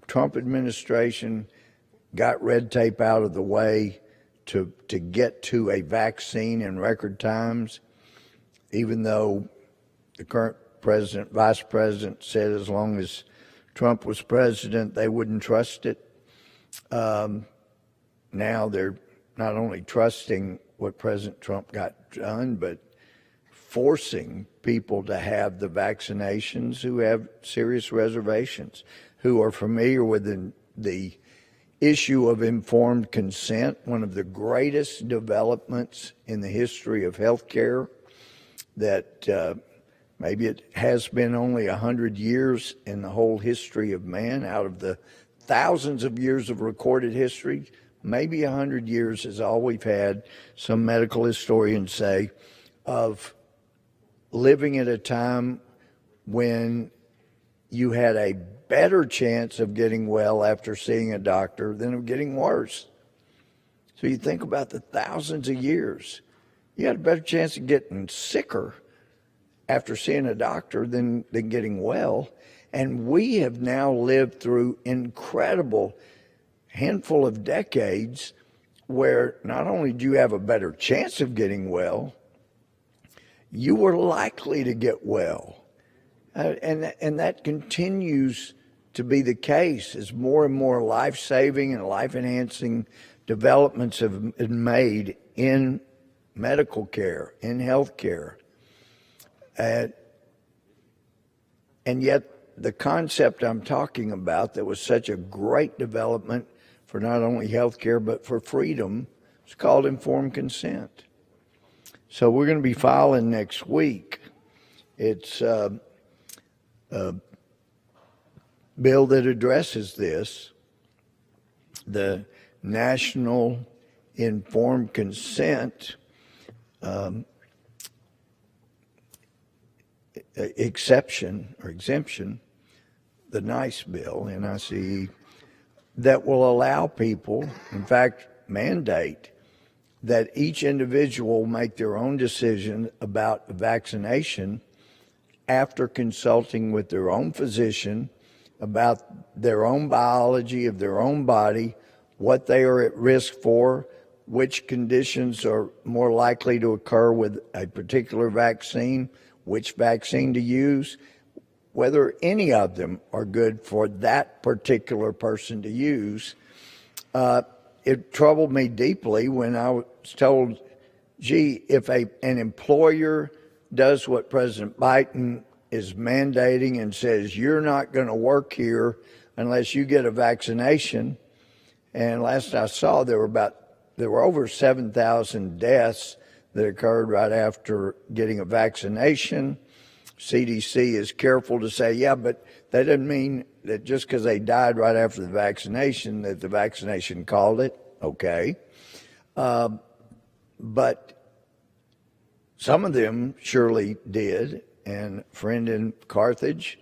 Trump administration got red tape out of the way to get to a vaccine in record times, even though the current president, vice president said as long as Trump was president, they wouldn't trust it. Now they're not only trusting what President Trump got done, but forcing people to have the vaccinations who have serious reservations, who are familiar with the issue of informed consent, one of the greatest developments in the history of healthcare, that maybe it has been only 100 years in the whole history of man. Out of the thousands of years of recorded history, maybe 100 years is all we've had, some medical historians say, of living at a time when you had a better chance of getting well after seeing a doctor than of getting worse. So you think about the thousands of years. You had a better chance of getting sicker after seeing a doctor than getting well. And we have now lived through incredible handful of decades where not only do you have a better chance of getting well, you were likely to get well. And that continues to be the case as more and more life-saving and life-enhancing developments have been made in medical care, in health care. And yet the concept I'm talking about that was such a great development for not only health care but for freedom is called informed consent. So we're going to be filing next week. It's a bill that addresses this, the National Informed Consent exception or exemption, the NICE bill, NICE, that will allow people, in fact, mandate that each individual make their own decision about vaccination after consulting with their own physician about their own biology of their own body, what they are at risk for, which conditions are more likely to occur with a particular vaccine, which vaccine to use, whether any of them are good for that particular person to use. It troubled me deeply when I was told, gee, if an employer does what President Biden is mandating and says, you're not going to work here unless you get a vaccination. And last I saw, there were over 7,000 deaths that occurred right after getting a vaccination. CDC is careful to say, yeah, but that doesn't mean that just because they died right after the vaccination that the vaccination called it. Okay. But some of them surely did. And a friend in Carthage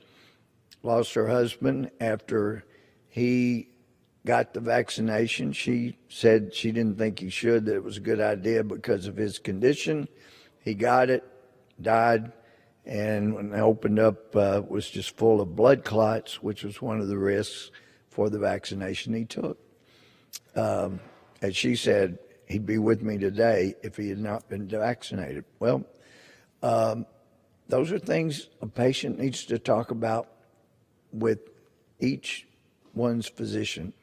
lost her husband after he got the vaccination. She said she didn't think he should, that it was a good idea because of his condition. He got it, died, and when they opened up, it was just full of blood clots, which was one of the risks for the vaccination he took. As she said, he'd be with me today if he had not been vaccinated. Well, those are things a patient needs to talk about with each one's physician,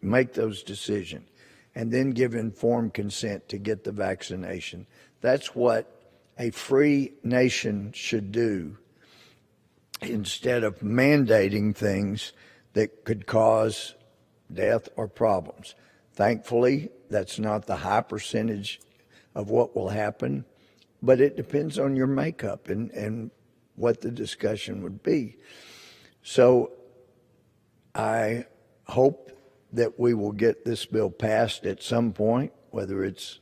make those decisions, and then give informed consent to get the vaccination. That's what a free nation should do instead of mandating things that could cause death or problems. Thankfully, that's not the high percentage of what will happen, but it depends on your makeup and what the discussion would be. So I hope that we will get this bill passed at some point, whether it's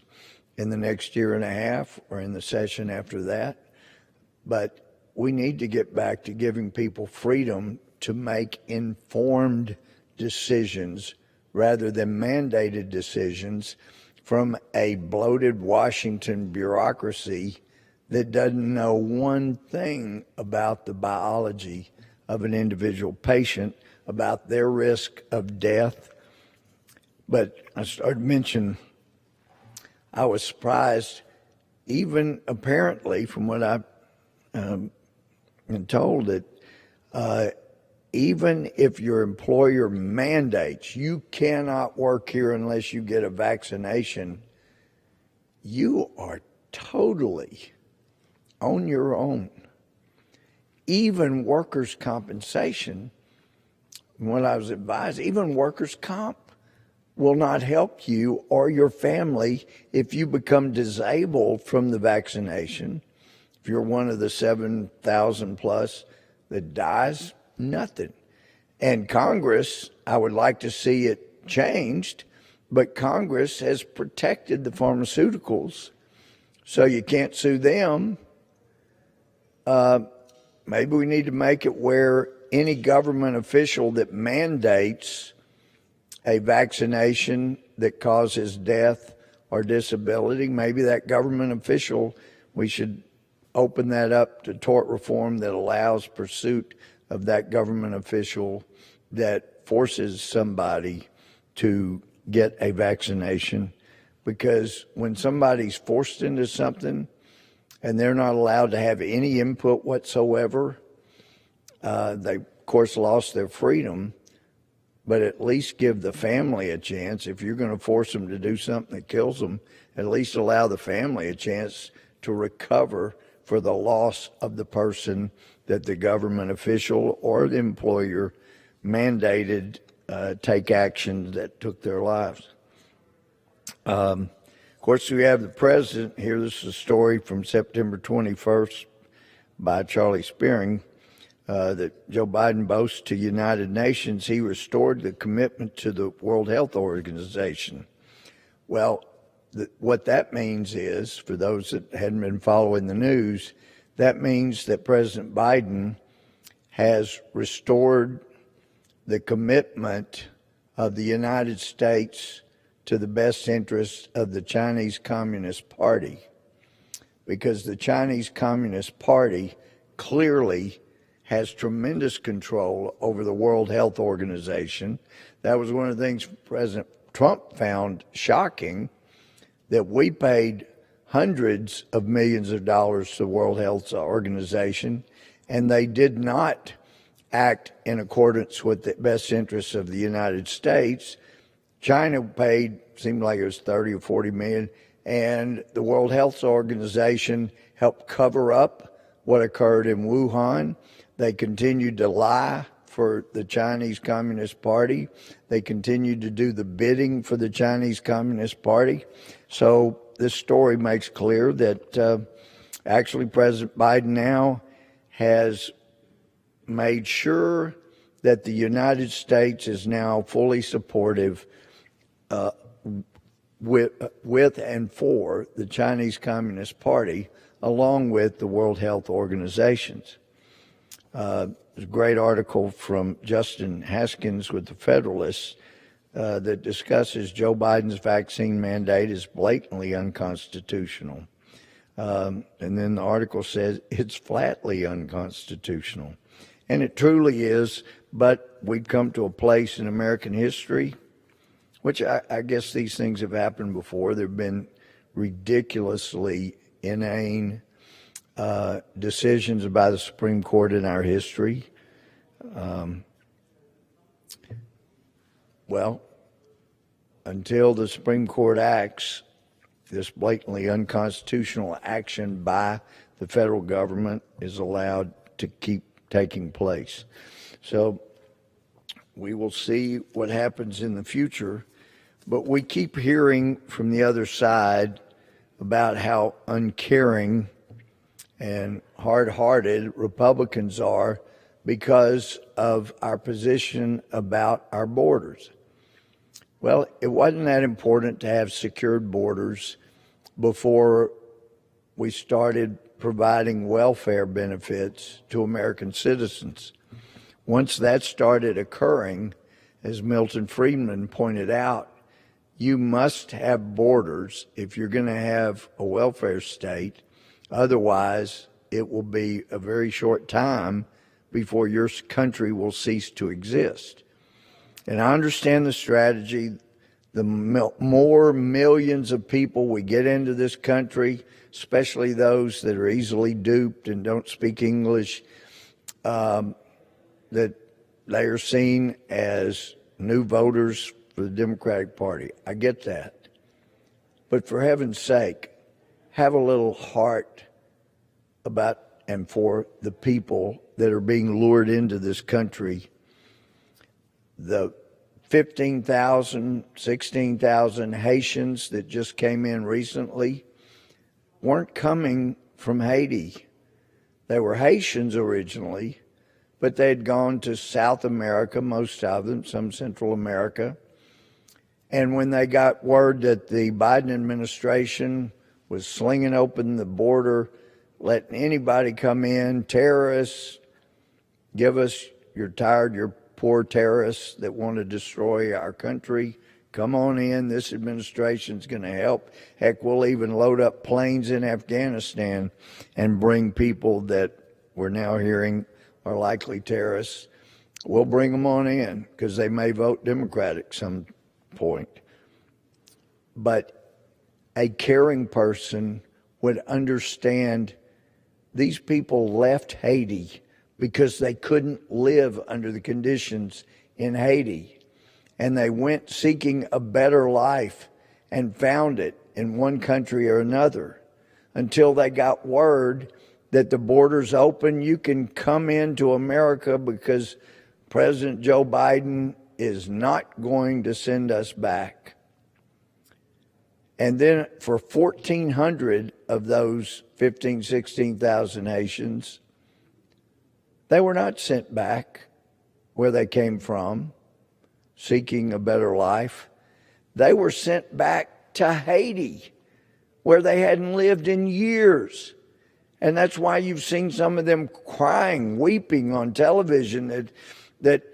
in the next year and a half or in the session after that. But we need to get back to giving people freedom to make informed decisions rather than mandated decisions from a bloated Washington bureaucracy that doesn't know one thing about the biology of an individual patient, about their risk of death. But I started mentioning, I was surprised, even apparently from what I've been told, that even if your employer mandates you cannot work here unless you get a vaccination, you are totally on your own. Even workers' compensation, what I was advised, even workers' comp will not help you or your family if you become disabled from the vaccination. If you're one of the 7,000 plus that dies, nothing. And Congress, I would like to see it changed, but Congress has protected the pharmaceuticals, so you can't sue them. Maybe we need to make it where any government official that mandates a vaccination that causes death or disability, maybe that government official, we should open that up to tort reform that allows pursuit of that government official that forces somebody to get a vaccination. Because when somebody's forced into something and they're not allowed to have any input whatsoever, they, of course, lost their freedom, but at least give the family a chance. If you're going to force them to do something that kills them, at least allow the family a chance to recover for the loss of the person that the government official or the employer mandated take action that took their lives. Of course, we have the president here. This is a story from September 21st by Charlie Spearing, that Joe Biden boasts to United Nations he restored the commitment to the World Health Organization. Well, what that means is, for those that hadn't been following the news, that means that President Biden has restored the commitment of the United States to the best interests of the Chinese Communist Party, because the Chinese Communist Party clearly has tremendous control over the World Health Organization. That was one of the things President Trump found shocking, that we paid hundreds of millions of dollars to the World Health Organization, and they did not act in accordance with the best interests of the United States. China paid, seemed like it was 30 or 40 million, and the World Health Organization helped cover up what occurred in Wuhan. They continued to lie for the Chinese Communist Party. They continued to do the bidding for the Chinese Communist Party. So this story makes clear that actually President Biden now has made sure that the United States is now fully supportive with and for the Chinese Communist Party, along with the World Health Organizations. There's a great article from Justin Haskins with the Federalist that discusses Joe Biden's vaccine mandate is blatantly unconstitutional. And then the article says it's flatly unconstitutional. And it truly is, but we've come to a place in American history, which I guess these things have happened before. There have been ridiculously inane decisions by the Supreme Court in our history. Well, until the Supreme Court acts, this blatantly unconstitutional action by the federal government is allowed to keep taking place. So we will see what happens in the future, but we keep hearing from the other side about how uncaring and hard-hearted Republicans are because of our position about our borders. Well, it wasn't that important to have secured borders before we started providing welfare benefits to American citizens. Once that started occurring, as Milton Friedman pointed out, you must have borders if you're going to have a welfare state. Otherwise, it will be a very short time before your country will cease to exist. And I understand the strategy. The more millions of people we get into this country, especially those that are easily duped and don't speak English, that they are seen as new voters for the Democratic Party. I get that. But for heaven's sake, have a little heart about and for the people that are being lured into this country. The 15,000, 16,000 Haitians that just came in recently weren't coming from Haiti. They were Haitians originally, but they had gone to South America, most of them, some Central America. And when they got word that the Biden administration was slinging open the border, letting anybody come in, terrorists, give us, you're tired, you're poor terrorists that want to destroy our country, come on in, this administration's going to help. Heck, we'll even load up planes in Afghanistan and bring people that we're now hearing are likely terrorists. We'll bring them on in because they may vote Democratic some point. But a caring person would understand these people left Haiti because they couldn't live under the conditions in Haiti. And they went seeking a better life and found it in one country or another until they got word that the border's open. You can come into America because President Joe Biden is not going to send us back. And then for 1,400 of those 15,000, 16,000 Haitians, they were not sent back where they came from, seeking a better life. They were sent back to Haiti, where they hadn't lived in years. And that's why you've seen some of them crying, weeping on television that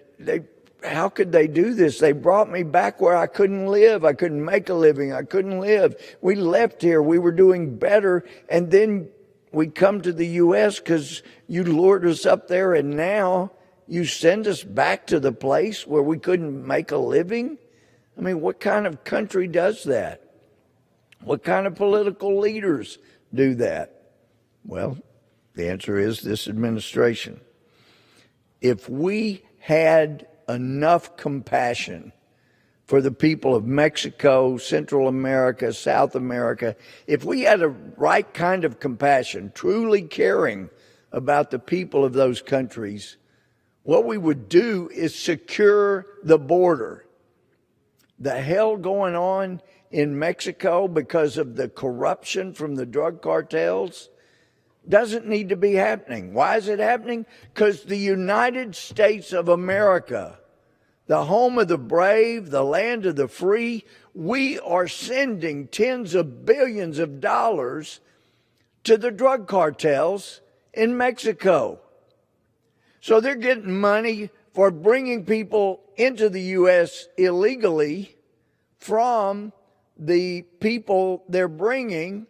how could they do this? They brought me back where I couldn't live. I couldn't make a living. I couldn't live. We left here. We were doing better. And then we come to the U.S. because you lured us up there, and now you send us back to the place where we couldn't make a living? I mean, what kind of country does that? What kind of political leaders do that? Well, the answer is this administration. If we had enough compassion for the people of Mexico, Central America, South America, if we had a right kind of compassion, truly caring about the people of those countries, what we would do is secure the border. The hell going on in Mexico because of the corruption from the drug cartels doesn't need to be happening. Why is it happening? Because the United States of America, the home of the brave, the land of the free, we are sending tens of billions of dollars to the drug cartels in Mexico. So they're getting money for bringing people into the U.S. illegally from the people they're bringing,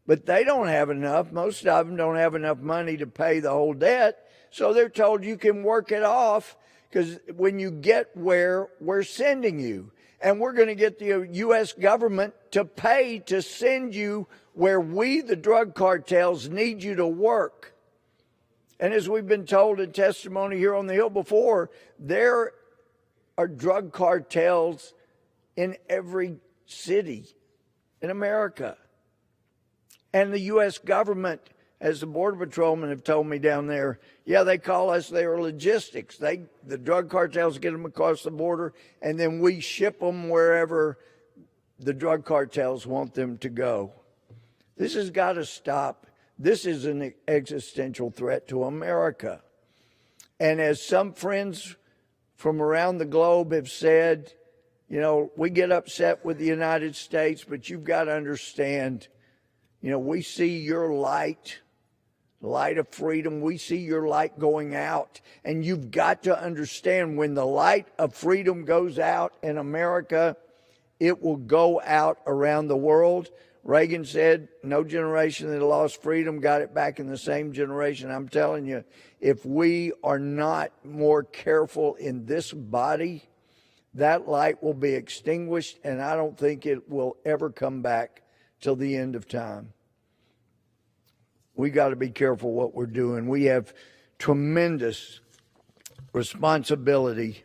but they don't have enough. Most of them don't have enough money to pay the whole debt. So they're told you can work it off because when you get where we're sending you, and we're going to get the U.S. government to pay to send you where we, the drug cartels, need you to work. And as we've been told in testimony here on the Hill before, there are drug cartels in every city in America. And the U.S. government, as the Border Patrolmen have told me down there, yeah, they call us, they are logistics. The drug cartels get them across the border, and then we ship them wherever the drug cartels want them to go. This has got to stop. This is an existential threat to America. And as some friends from around the globe have said, you know, we get upset with the United States, but you've got to understand, you know, we see your light light of freedom. We see your light going out. And you've got to understand, when the light of freedom goes out in America, it will go out around the world. Reagan said, no generation that lost freedom got it back in the same generation. I'm telling you, if we are not more careful in this body, that light will be extinguished, and I don't think it will ever come back till the end of time. We got to be careful what we're doing. We have tremendous responsibility.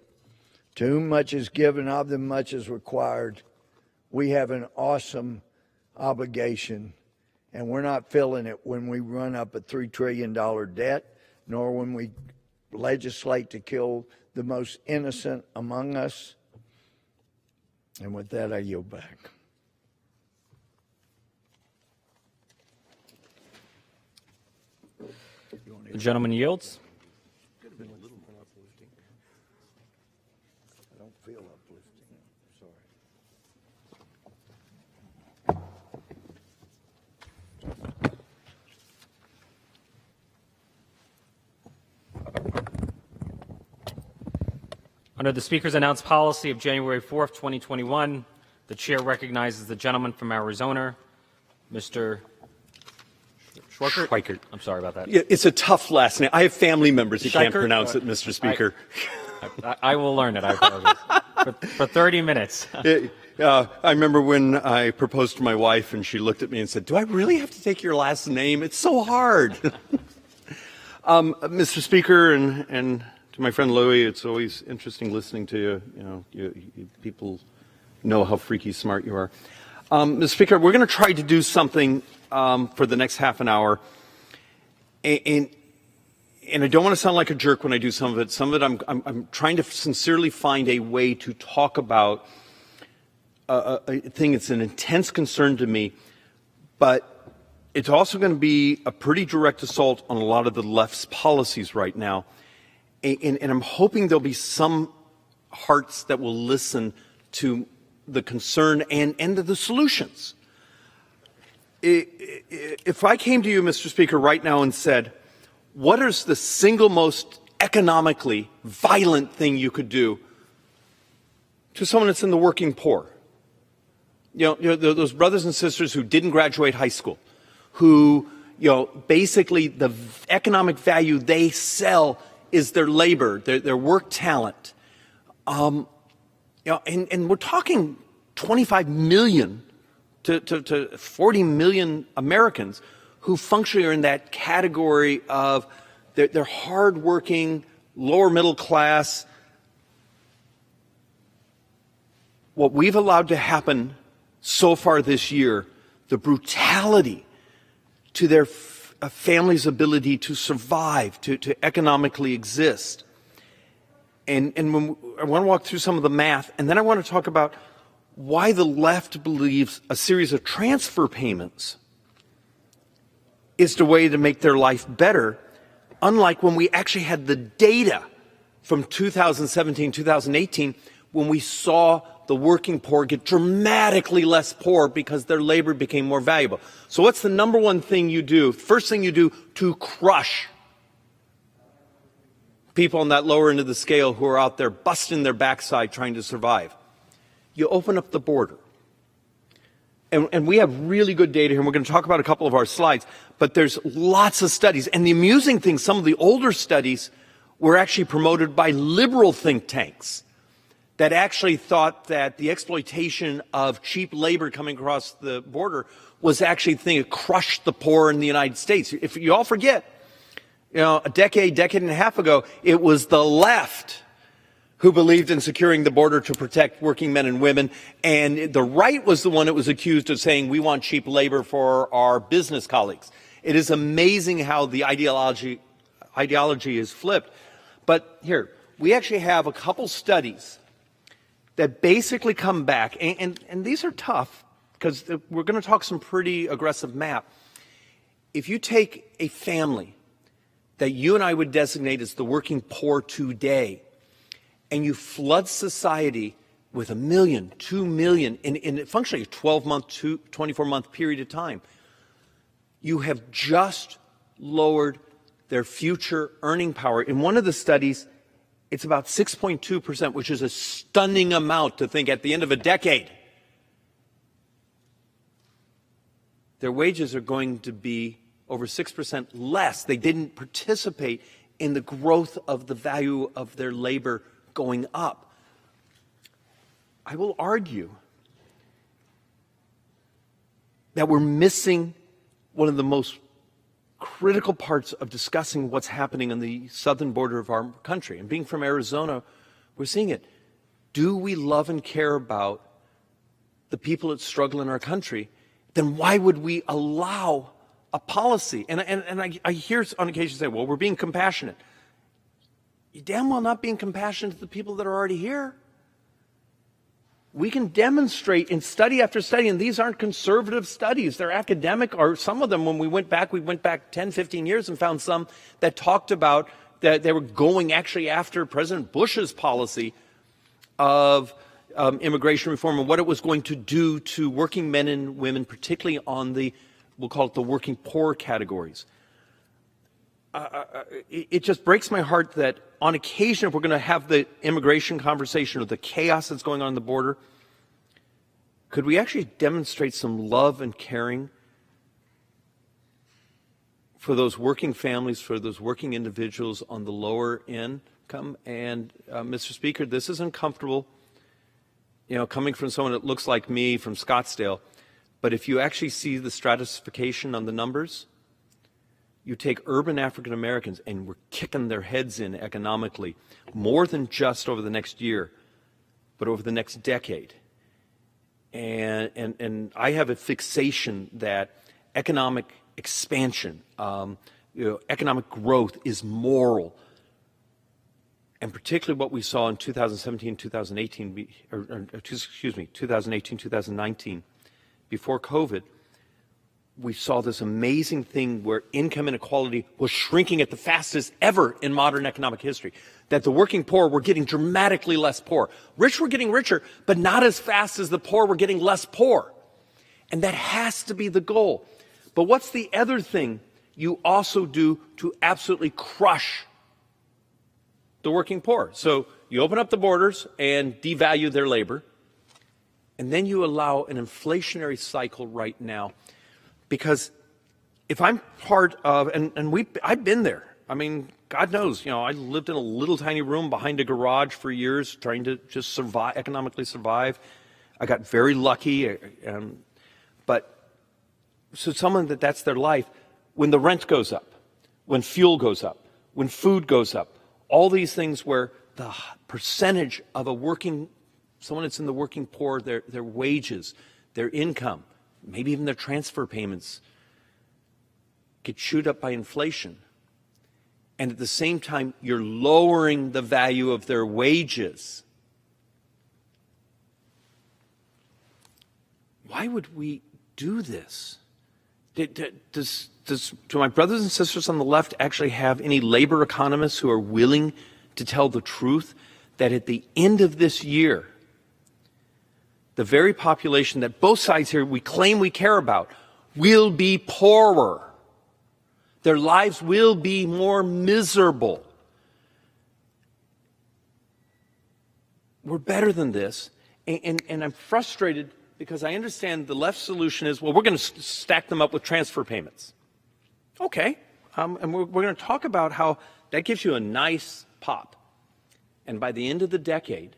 To whom much is given, of them much is required. We have an awesome obligation, and we're not filling it when we run up a $3 trillion debt, nor when we legislate to kill the most innocent among us. And with that, I yield back. The gentleman yields. I don't feel uplifting. Sorry. Under the Speaker's announced policy of January 4th, 2021, the Chair recognizes the gentleman from Arizona, Mr. Schweikert. I'm sorry about that. Yeah, it's a tough last name. I have family members who can't Schweikert? pronounce it, Mr. Speaker. I will learn it. I apologize. For 30 minutes. I remember when I proposed to my wife and she looked at me and said, "Do I really have to take your last name? It's so hard." Mr. Speaker, and to my friend Louie, it's always interesting listening to you. You know, you people know how freaky smart you are. Mr. Speaker, we're going to try to do something for the next half an hour, and I don't want to sound like a jerk when I do some of it. Some of it, I'm trying to sincerely find a way to talk about a thing that's an intense concern to me, but it's also going to be a pretty direct assault on a lot of the left's policies right now. And I'm hoping there'll be some hearts that will listen to the concern and to the solutions. If I came to you, Mr. Speaker, right now and said, what is the single most economically violent thing you could do to someone that's in the working poor? You know, those brothers and sisters who didn't graduate high school, who, basically the economic value they sell is their labor, their work talent. And we're talking 25 million to 40 million Americans who functionally are in that category of they're hardworking, lower middle class. What we've allowed to happen so far this year, the brutality to their family's ability to survive, to economically exist. And when I want to walk through some of the math, and then I want to talk about why the left believes a series of transfer payments is the way to make their life better, unlike when we actually had the data from 2017, 2018, when we saw the working poor get dramatically less poor because their labor became more valuable. So what's the number one thing you do, first thing you do to crush people on that lower end of the scale who are out there busting their backside trying to survive? You open up the border. And we have really good data here, and we're going to talk about a couple of our slides, but there's lots of studies. And the amusing thing, some of the older studies were actually promoted by liberal think tanks that actually thought that the exploitation of cheap labor coming across the border was actually the thing that crushed the poor in the United States. If you all forget, a decade and a half ago, it was the left who believed in securing the border to protect working men and women, and the right was the one that was accused of saying we want cheap labor for our business colleagues. It is amazing how the ideology is flipped. But here, we actually have a couple studies that basically come back, and these are tough because we're going to talk some pretty aggressive math. If you take a family that you and I would designate as the working poor today, and you flood society with 1 million, 2 million in functionally a 12-month, 24-month period of time, you have just lowered their future earning power. In one of the studies, it's about 6.2%, which is a stunning amount to think at the end of a decade. Their wages are going to be over 6% less. They didn't participate in the growth of the value of their labor going up. I will argue that we're missing one of the most critical parts of discussing what's happening on the southern border of our country. And being from Arizona, we're seeing it. Do we love and care about the people that struggle in our country? Then why would we allow a policy? And I hear on occasion say, well, we're being compassionate. You're damn well not being compassionate to the people that are already here. We can demonstrate in study after study, and these aren't conservative studies, they're academic, or some of them, when we went back 10, 15 years and found some that talked about that they were going actually after President Bush's policy of immigration reform and what it was going to do to working men and women, particularly on the, we'll call it the working poor categories. It just breaks my heart that on occasion, if we're going to have the immigration conversation or the chaos that's going on the border, could we actually demonstrate some love and caring for those working families, for those working individuals on the lower income? And Mr. Speaker, this is uncomfortable, coming from someone that looks like me from Scottsdale, but if you actually see the stratification on the numbers, you take urban African Americans and we're kicking their heads in economically, more than just over the next year, but over the next decade. And I have a fixation that economic expansion, economic growth is moral. And particularly what we saw in 2017, 2018, 2018, 2019, before COVID, we saw this amazing thing where income inequality was shrinking at the fastest ever in modern economic history. That the working poor were getting dramatically less poor. Rich were getting richer, but not as fast as the poor were getting less poor. And that has to be the goal. But what's the other thing you also do to absolutely crush the working poor? So you open up the borders and devalue their labor, and then you allow an inflationary cycle right now. Because if I'm part of, I've been there. I mean, God knows, I lived in a little tiny room behind a garage for years, trying to just survive, economically survive. I got very lucky, but so someone that's their life, when the rent goes up, when fuel goes up, when food goes up, all these things where the percentage of someone that's in the working poor, their wages, their income, maybe even their transfer payments get chewed up by inflation. And at the same time, you're lowering the value of their wages. Why would we do this? Do my brothers and sisters on the left actually have any labor economists who are willing to tell the truth that at the end of this year, the very population that both sides here we claim we care about will be poorer. Their lives will be more miserable. We're better than this. And I'm frustrated because I understand the left solution is, well, we're going to stack them up with transfer payments. Okay. And we're going to talk about how that gives you a nice pop. And by the end of the decade,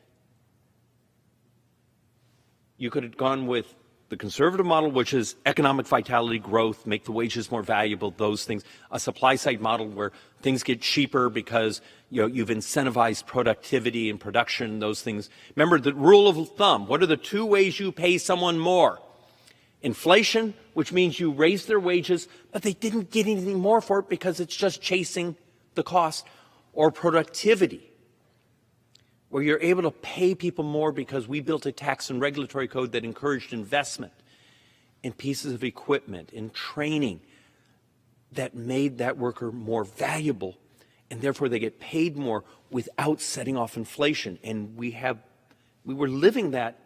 you could have gone with the conservative model, which is economic vitality, growth, make the wages more valuable, those things. A supply-side model where things get cheaper because you've incentivized productivity and production, those things. Remember the rule of thumb. What are the two ways you pay someone more? Inflation, which means you raise their wages, but they didn't get anything more for it because it's just chasing the cost. Or productivity, where you're able to pay people more because we built a tax and regulatory code that encouraged investment in pieces of equipment, in training, that made that worker more valuable, and therefore they get paid more without setting off inflation. And we were living that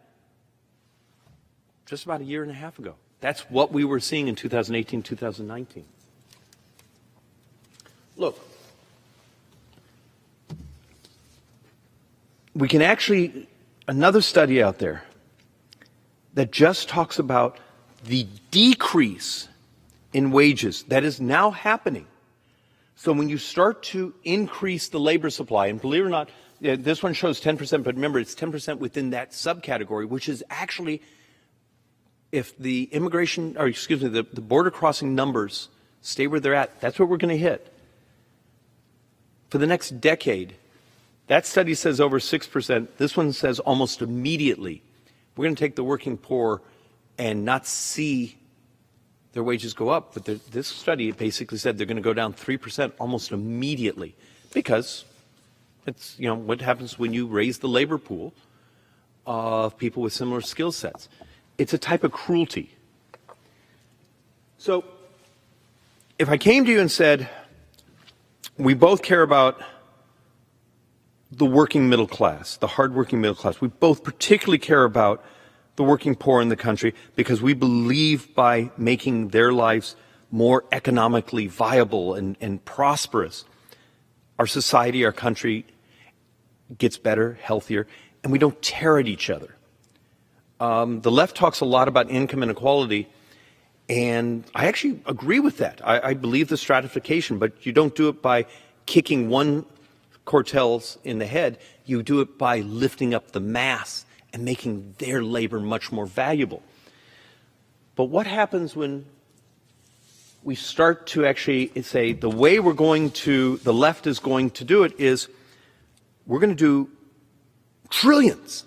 just about a year and a half ago. That's what we were seeing in 2018, 2019. Look, we can actually, another study out there that just talks about the decrease in wages that is now happening. So when you start to increase the labor supply, and believe it or not, this one shows 10%, but remember it's 10% within that subcategory, which is actually, if the immigration, or excuse me, the border crossing numbers stay where they're at, that's what we're going to hit. For the next decade, that study says over 6%. This one says almost immediately. We're going to take the working poor and not see their wages go up. But this study basically said they're going to go down 3% almost immediately, because it's, you know, what happens when you raise the labor pool of people with similar skill sets. It's a type of cruelty. So if I came to you and said, we both care about the working middle class, the hardworking middle class. We both particularly care about the working poor in the country because we believe by making their lives more economically viable and prosperous, our society, our country gets better, healthier, and we don't tear at each other. The left talks a lot about income inequality, and I actually agree with that. I believe the stratification, but you don't do it by kicking one cartels in the head. You do it by lifting up the mass and making their labor much more valuable. But what happens when we start to actually say the way we're going to, the left is going to do it is we're going to do trillions,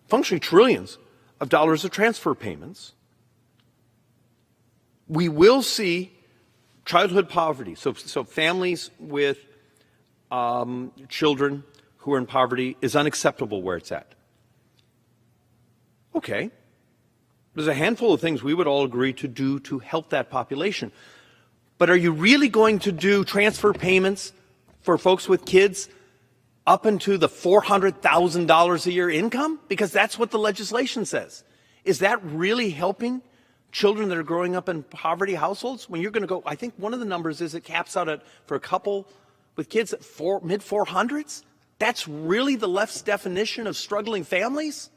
functionally trillions of dollars of transfer payments. We will see childhood poverty. So families with children who are in poverty is unacceptable where it's at. Okay. There's a handful of things we would all agree to do to help that population. But are you really going to do transfer payments for folks with kids up into the $400,000 a year income? Because that's what the legislation says. Is that really helping children that are growing up in poverty households? When you're going to go, I think one of the numbers is it caps out at, for a couple with kids at mid 400s? That's really the left's definition of struggling families?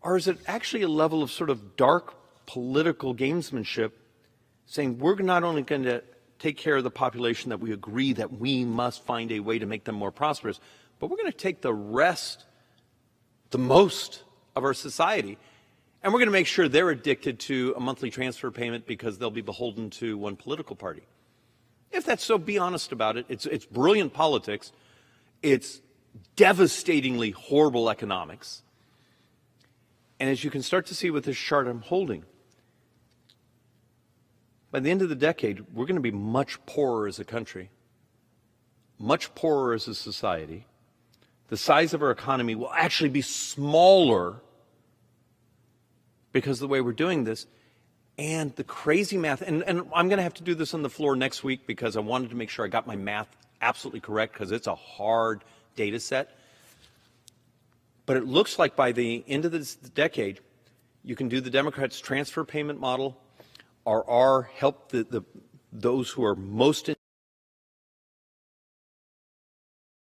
Or is it actually a level of sort of dark political gamesmanship saying we're not only going to take care of the population that we agree that we must find a way to make them more prosperous, but we're going to take the rest, the most of our society, and we're going to make sure they're addicted to a monthly transfer payment because they'll be beholden to one political party. If that's so, be honest about it. It's brilliant politics. It's devastatingly horrible economics. And as you can start to see with this chart I'm holding, by the end of the decade, we're going to be much poorer as a country, much poorer as a society. The size of our economy will actually be smaller because of the way we're doing this. And the crazy math, and I'm going to have to do this on the floor next week because I wanted to make sure I got my math absolutely correct because it's a hard data set. But it looks like by the end of this decade, you can do the Democrats' transfer payment model or help those who are most in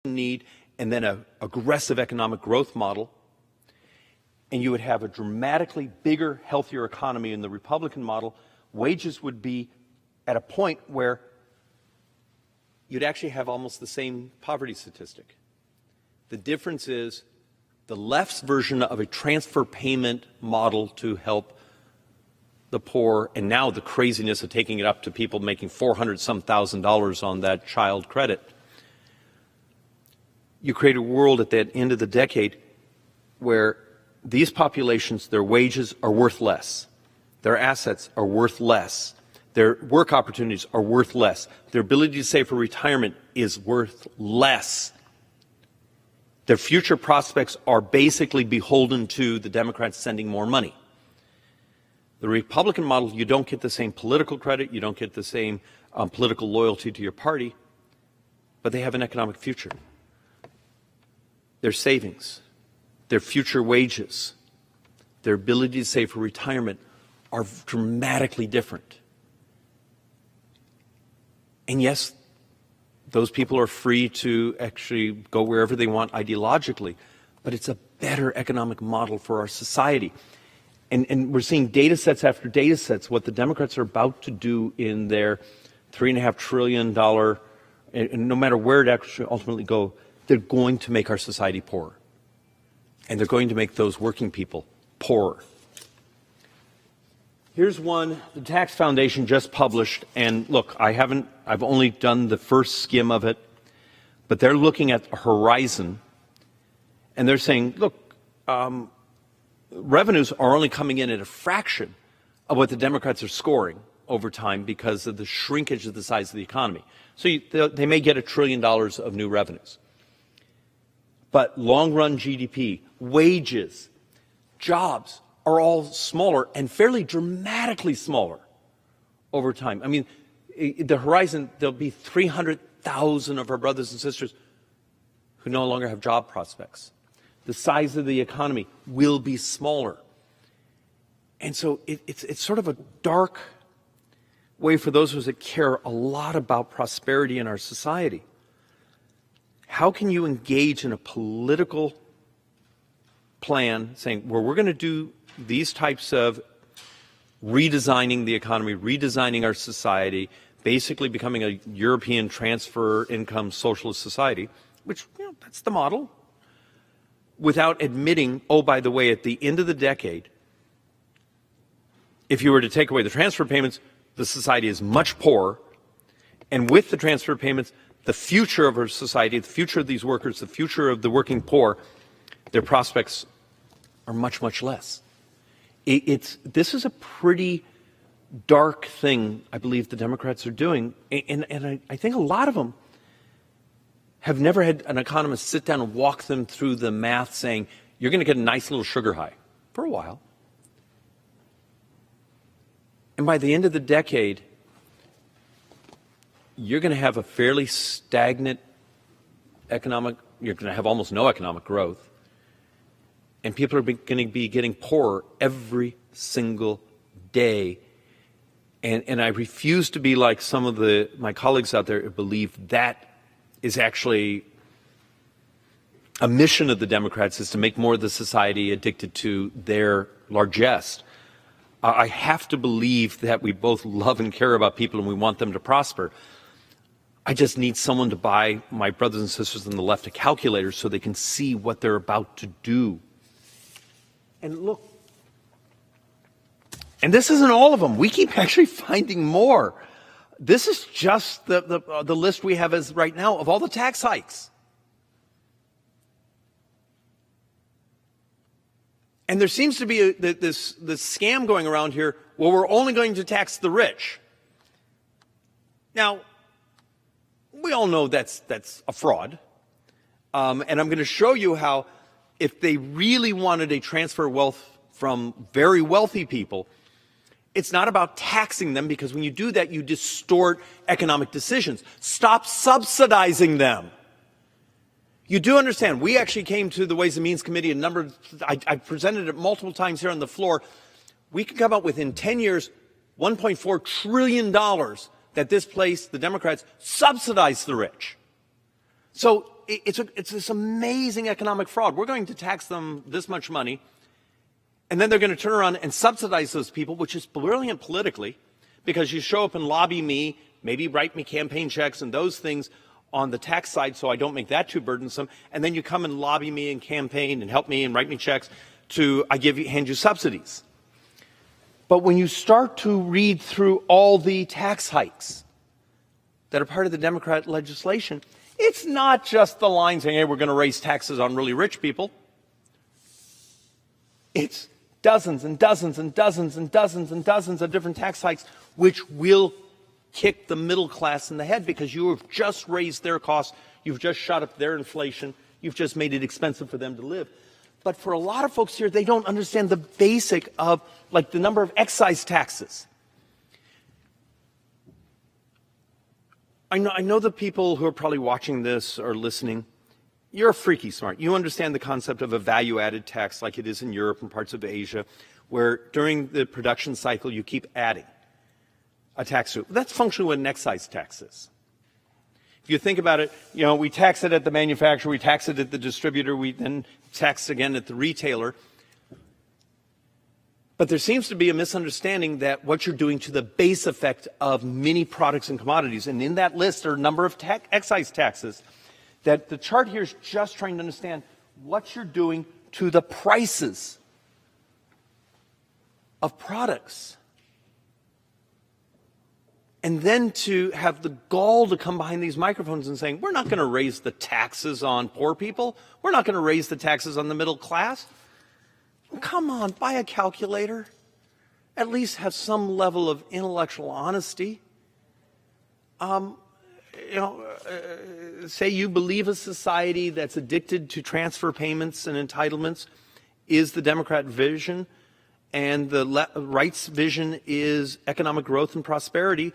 need, and then an aggressive economic growth model. And you would have a dramatically bigger, healthier economy in the Republican model. Wages would be at a point where you'd actually have almost the same poverty statistic. The difference is the left's version of a transfer payment model to help the poor, and now the craziness of taking it up to people making $400-some thousand on that child credit. You create a world at the end of the decade where these populations, their wages are worth less, their assets are worth less, their work opportunities are worth less, their ability to save for retirement is worth less. Their future prospects are basically beholden to the Democrats sending more money. The Republican model, you don't get the same political credit, you don't get the same political loyalty to your party, but they have an economic future. Their savings, their future wages, their ability to save for retirement are dramatically different. And yes, those people are free to actually go wherever they want ideologically, but it's a better economic model for our society. And we're seeing data sets after data sets, what the Democrats are about to do in their $3.5 trillion, and no matter where it actually ultimately go, they're going to make our society poorer. And they're going to make those working people poorer. Here's one the Tax Foundation just published, and look, I've only done the first skim of it, but they're looking at the horizon, and they're saying, look, revenues are only coming in at a fraction of what the Democrats are scoring over time because of the shrinkage of the size of the economy. So they may get $1 trillion of new revenues. But long-run GDP, wages, jobs are all smaller and fairly dramatically smaller over time. I mean, the horizon, there'll be 300,000 of our brothers and sisters who no longer have job prospects. The size of the economy will be smaller. And so it's sort of a dark way for those of us that care a lot about prosperity in our society. How can you engage in a political plan saying, well, we're going to do these types of redesigning the economy, redesigning our society, basically becoming a European transfer income socialist society, which, that's the model, without admitting, oh, by the way, at the end of the decade, if you were to take away the transfer payments, the society is much poorer, and with the transfer payments, the future of our society, the future of these workers, the future of the working poor, their prospects are much, much less. This is a pretty dark thing, I believe, the Democrats are doing, and I think a lot of them have never had an economist sit down and walk them through the math saying, you're going to get a nice little sugar high for a while. And by the end of the decade, you're going to have a fairly stagnant you're going to have almost no economic growth. And people are going to be getting poorer every single day. And I refuse to be like some of my colleagues out there who believe that is actually a mission of the Democrats, is to make more of the society addicted to their largesse. I have to believe that we both love and care about people and we want them to prosper. I just need someone to buy my brothers and sisters on the left a calculator so they can see what they're about to do. And look, and this isn't all of them. We keep actually finding more. This is just the list we have as right now of all the tax hikes. And there seems to be this scam going around here, well, we're only going to tax the rich. Now, we all know that's a fraud. And I'm going to show you how if they really wanted a transfer of wealth from very wealthy people, it's not about taxing them, because when you do that, you distort economic decisions. Stop subsidizing them. You do understand, we actually came to the Ways and Means Committee I've presented it multiple times here on the floor. We can come up within 10 years, $1.4 trillion that this place, the Democrats, subsidize the rich. So it's this amazing economic fraud. We're going to tax them this much money, and then they're going to turn around and subsidize those people, which is brilliant politically, because you show up and lobby me, maybe write me campaign checks and those things on the tax side so I don't make that too burdensome, and then you come and lobby me and campaign and help me and write me checks hand you subsidies. But when you start to read through all the tax hikes that are part of the Democrat legislation, it's not just the line saying, hey, we're going to raise taxes on really rich people. It's dozens and dozens and dozens and dozens and dozens of different tax hikes, which will kick the middle class in the head, because you have just raised their costs, you've just shot up their inflation, you've just made it expensive for them to live. But for a lot of folks here, they don't understand the basic of, like, the number of excise taxes. I know the people who are probably watching this or listening, you're freaky smart. You understand the concept of a value-added tax like it is in Europe and parts of Asia, where during the production cycle you keep adding a tax to it. That's functionally what an excise tax is. If you think about it, you know, we tax it at the manufacturer, we tax it at the distributor, we then tax again at the retailer. But there seems to be a misunderstanding that what you're doing to the base effect of many products and commodities, and in that list are a number of excise taxes, that the chart here is just trying to understand what you're doing to the prices of products. And then to have the gall to come behind these microphones and saying, we're not going to raise the taxes on poor people. We're not going to raise the taxes on the middle class. Come on, buy a calculator. At least have some level of intellectual honesty. Say you believe a society that's addicted to transfer payments and entitlements is the Democrat vision, and the right's vision is economic growth and prosperity.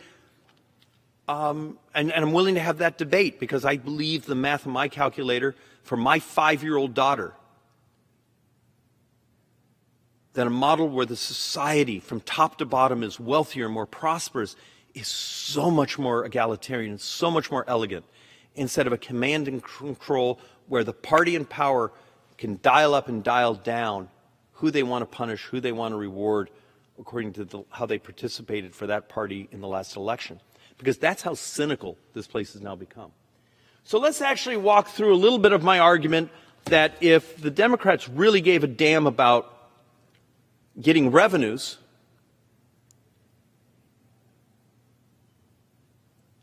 And I'm willing to have that debate because I believe the math of my calculator for my 5-year-old daughter, that a model where the society from top to bottom is wealthier and more prosperous is so much more egalitarian and so much more elegant, instead of a command and control where the party in power can dial up and dial down who they want to punish, who they want to reward, according to how they participated for that party in the last election. Because that's how cynical this place has now become. So let's actually walk through a little bit of my argument that if the Democrats really gave a damn about getting revenues,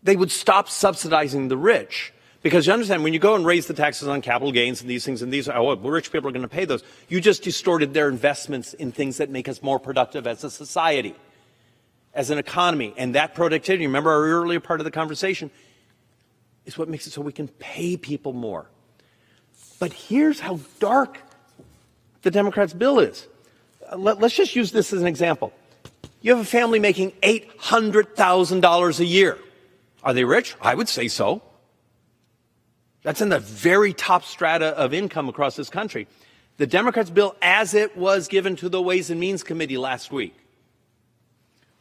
they would stop subsidizing the rich. Because you understand, when you go and raise the taxes on capital gains and these things, rich people are going to pay those, you just distorted their investments in things that make us more productive as a society, as an economy. And that productivity, remember our earlier part of the conversation, is what makes it so we can pay people more. But here's how dark the Democrats' bill is. Let's just use this as an example. You have a family making $800,000 a year. Are they rich? I would say so. That's in the very top strata of income across this country. The Democrats' bill, as it was given to the Ways and Means Committee last week,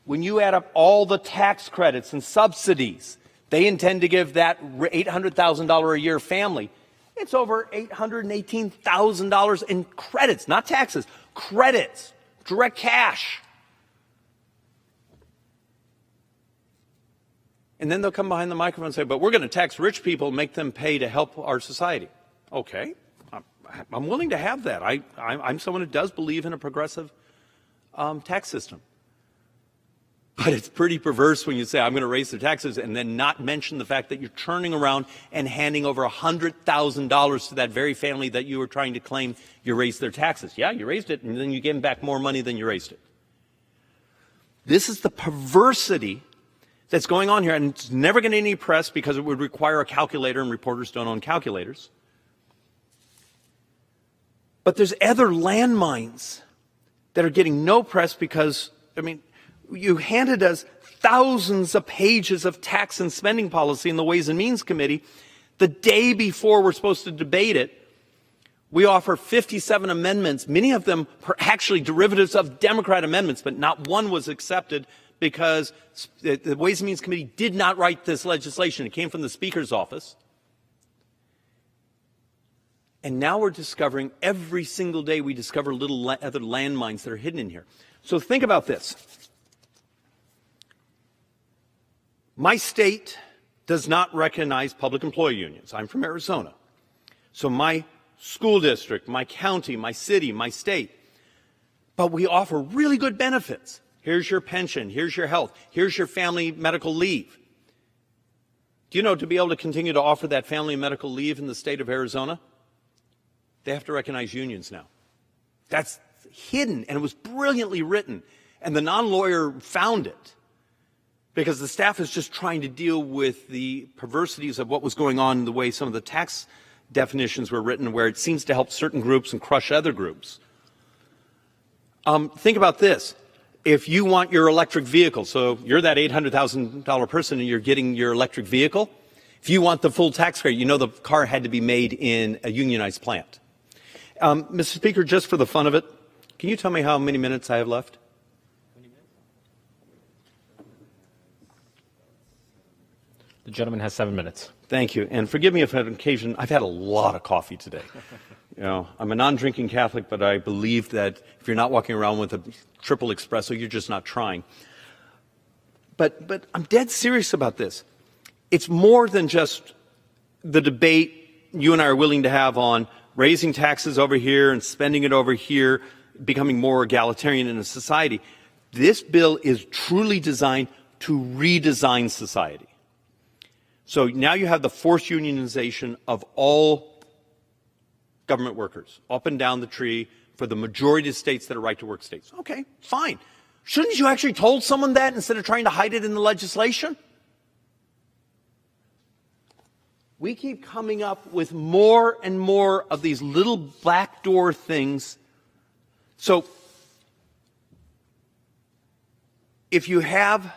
when you add up all the tax credits and subsidies they intend to give that $800,000 a year family, it's over $818,000 in credits, not taxes, credits, direct cash. And then they'll come behind the microphone and say, but we're going to tax rich people and make them pay to help our society. Okay, I'm willing to have that. I'm someone who does believe in a progressive tax system. But it's pretty perverse when you say, I'm going to raise their taxes and then not mention the fact that you're turning around and handing over $100,000 to that very family that you were trying to claim you raised their taxes. Yeah, you raised it, and then you gave them back more money than you raised it. This is the perversity that's going on here, and it's never going to get any press because it would require a calculator, and reporters don't own calculators. But there's other landmines that are getting no press because, you handed us thousands of pages of tax and spending policy in the Ways and Means Committee. The day before we're supposed to debate it, we offer 57 amendments. Many of them are actually derivatives of Democrat amendments, but not one was accepted because the Ways and Means Committee did not write this legislation. It came from the Speaker's office. And now we're discovering, every single day we discover little other landmines that are hidden in here. So think about this. My state does not recognize public employee unions. I'm from Arizona. So my school district, my county, my city, my state, but we offer really good benefits. Here's your pension, here's your health, here's your family medical leave. Do you know, to be able to continue to offer that family medical leave in the state of Arizona, they have to recognize unions now. That's hidden, and it was brilliantly written, and the non-lawyer found it. Because the staff is just trying to deal with the perversities of what was going on in the way some of the tax definitions were written, where it seems to help certain groups and crush other groups. Think about this. If you want your electric vehicle, so you're that $800,000 person and you're getting your electric vehicle, if you want the full tax credit, you know the car had to be made in a unionized plant. Mr. Speaker, just for the fun of it, can you tell me how many minutes I have left? The gentleman has 7 minutes. Thank you. And forgive me if on occasion, I've had a lot of coffee today. You know, I'm a non-drinking Catholic, but I believe that if you're not walking around with a triple espresso, you're just not trying. But I'm dead serious about this. It's more than just the debate you and I are willing to have on raising taxes over here and spending it over here, becoming more egalitarian in a society. This bill is truly designed to redesign society. So now you have the forced unionization of all government workers, up and down the tree, for the majority of states that are right-to-work states. Okay, fine. Shouldn't you actually told someone that instead of trying to hide it in the legislation? We keep coming up with more and more of these little backdoor things. So if you have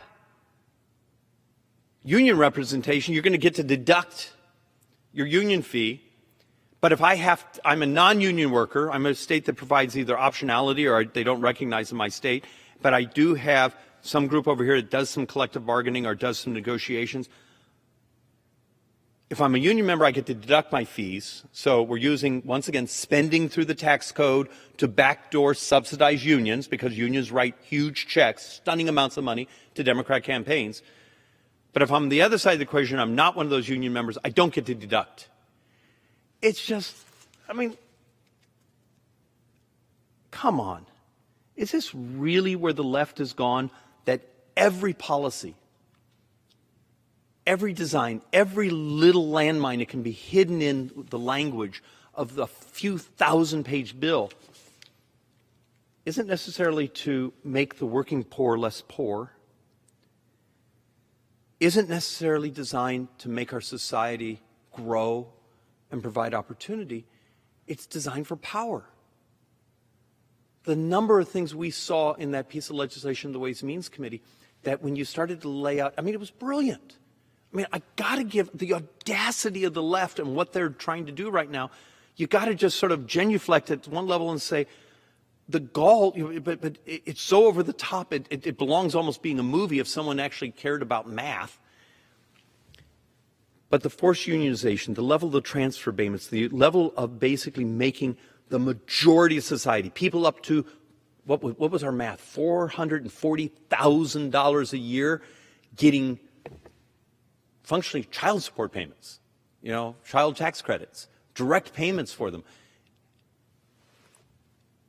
union representation, you're going to get to deduct your union fee. But if I'm a non-union worker, I'm a state that provides either optionality or they don't recognize in my state, but I do have some group over here that does some collective bargaining or does some negotiations. If I'm a union member, I get to deduct my fees. So we're using, once again, spending through the tax code to backdoor subsidize unions, because unions write huge checks, stunning amounts of money to Democrat campaigns. But if I'm the other side of the equation, I'm not one of those union members, I don't get to deduct. It's just, I mean, come on. Is this really where the left has gone? That every policy, every design, every little landmine, it can be hidden in the language of the few thousand-page bill, isn't necessarily to make the working poor less poor, isn't necessarily designed to make our society grow and provide opportunity. It's designed for power. The number of things we saw in that piece of legislation, the Ways and Means Committee, that when you started to lay out, I mean, it was brilliant. I mean, I got to give the audacity of the left and what they're trying to do right now. You got to just sort of genuflect at one level and say, the gall, but it's so over the top, it belongs almost being a movie if someone actually cared about math. But the forced unionization, the level of the transfer payments, the level of basically making the majority of society, people up to, what was our math, $440,000 a year, getting functionally child support payments, you know, child tax credits, direct payments for them.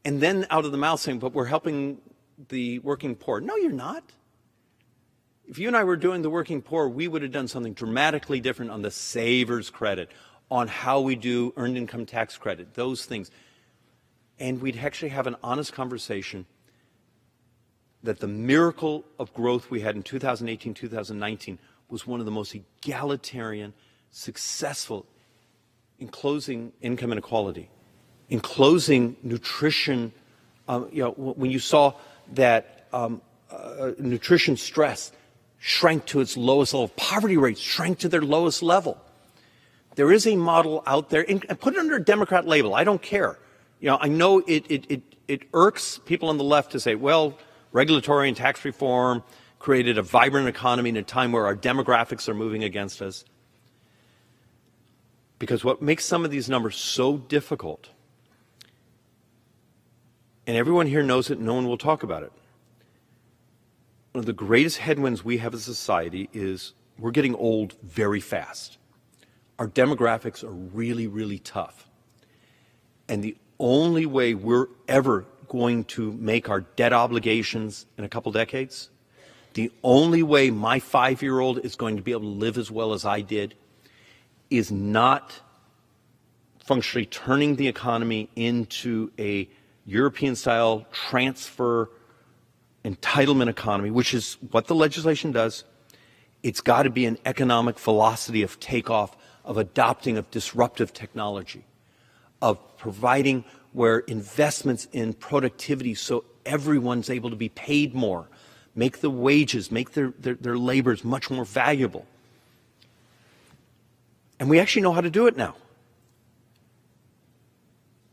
And then out of the mouth saying, but we're helping the working poor. No, you're not. If you and I were doing the working poor, we would have done something dramatically different on the saver's credit, on how we do earned income tax credit, those things. And we'd actually have an honest conversation that the miracle of growth we had in 2018, 2019 was one of the most egalitarian, successful in closing income inequality, in closing nutrition. When you saw that nutrition stress shrank to its lowest level, poverty rates shrank to their lowest level. There is a model out there, and put it under a Democrat label. I don't care. You know, I know it irks people on the left to say, well, regulatory and tax reform created a vibrant economy in a time where our demographics are moving against us. Because what makes some of these numbers so difficult, and everyone here knows it, no one will talk about it. One of the greatest headwinds we have as a society is we're getting old very fast. Our demographics are really, really tough. And the only way we're ever going to make our debt obligations in a couple decades, the only way my 5-year-old is going to be able to live as well as I did, is not functionally turning the economy into a European-style transfer entitlement economy, which is what the legislation does. It's got to be an economic velocity of takeoff, of adopting of disruptive technology, of providing where investments in productivity so everyone's able to be paid more, make the wages, make their labors much more valuable. And we actually know how to do it now.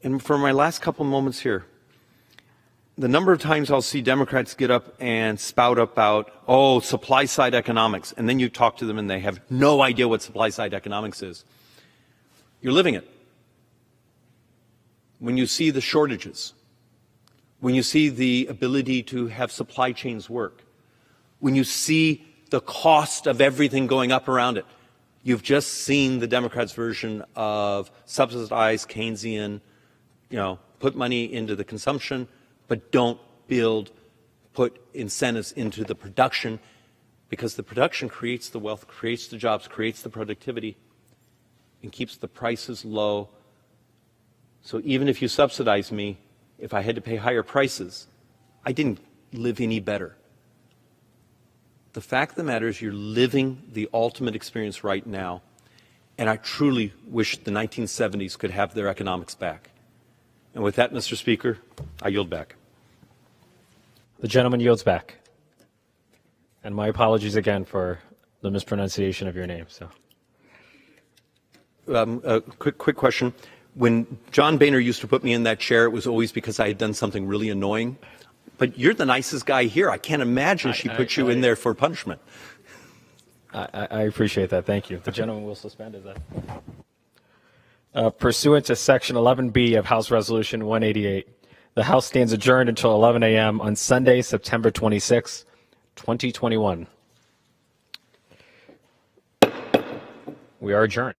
And for my last couple moments here, the number of times I'll see Democrats get up and spout about, oh, supply side economics, and then you talk to them and they have no idea what supply side economics is. You're living it. When you see the shortages, when you see the ability to have supply chains work, when you see the cost of everything going up around it, you've just seen the Democrats' version of subsidized Keynesian, put money into the consumption, but don't put incentives into the production, because the production creates the wealth, creates the jobs, creates the productivity, and keeps the prices low. So even if you subsidize me, if I had to pay higher prices, I didn't live any better. The fact of the matter is you're living the ultimate experience right now, and I truly wish the 1970s could have their economics back. And with that, Mr. Speaker, I yield back. The gentleman yields back. And my apologies again for the mispronunciation of your name. So, a quick question. When John Boehner used to put me in that chair, it was always because I had done something really annoying. But you're the nicest guy here. I can't imagine she put you in there for punishment. I appreciate that. Thank you. The gentleman will suspend. Is that? Pursuant to Section 11B of House Resolution 188, the House stands adjourned until 11 a.m. on Sunday, September 26, 2021. We are adjourned.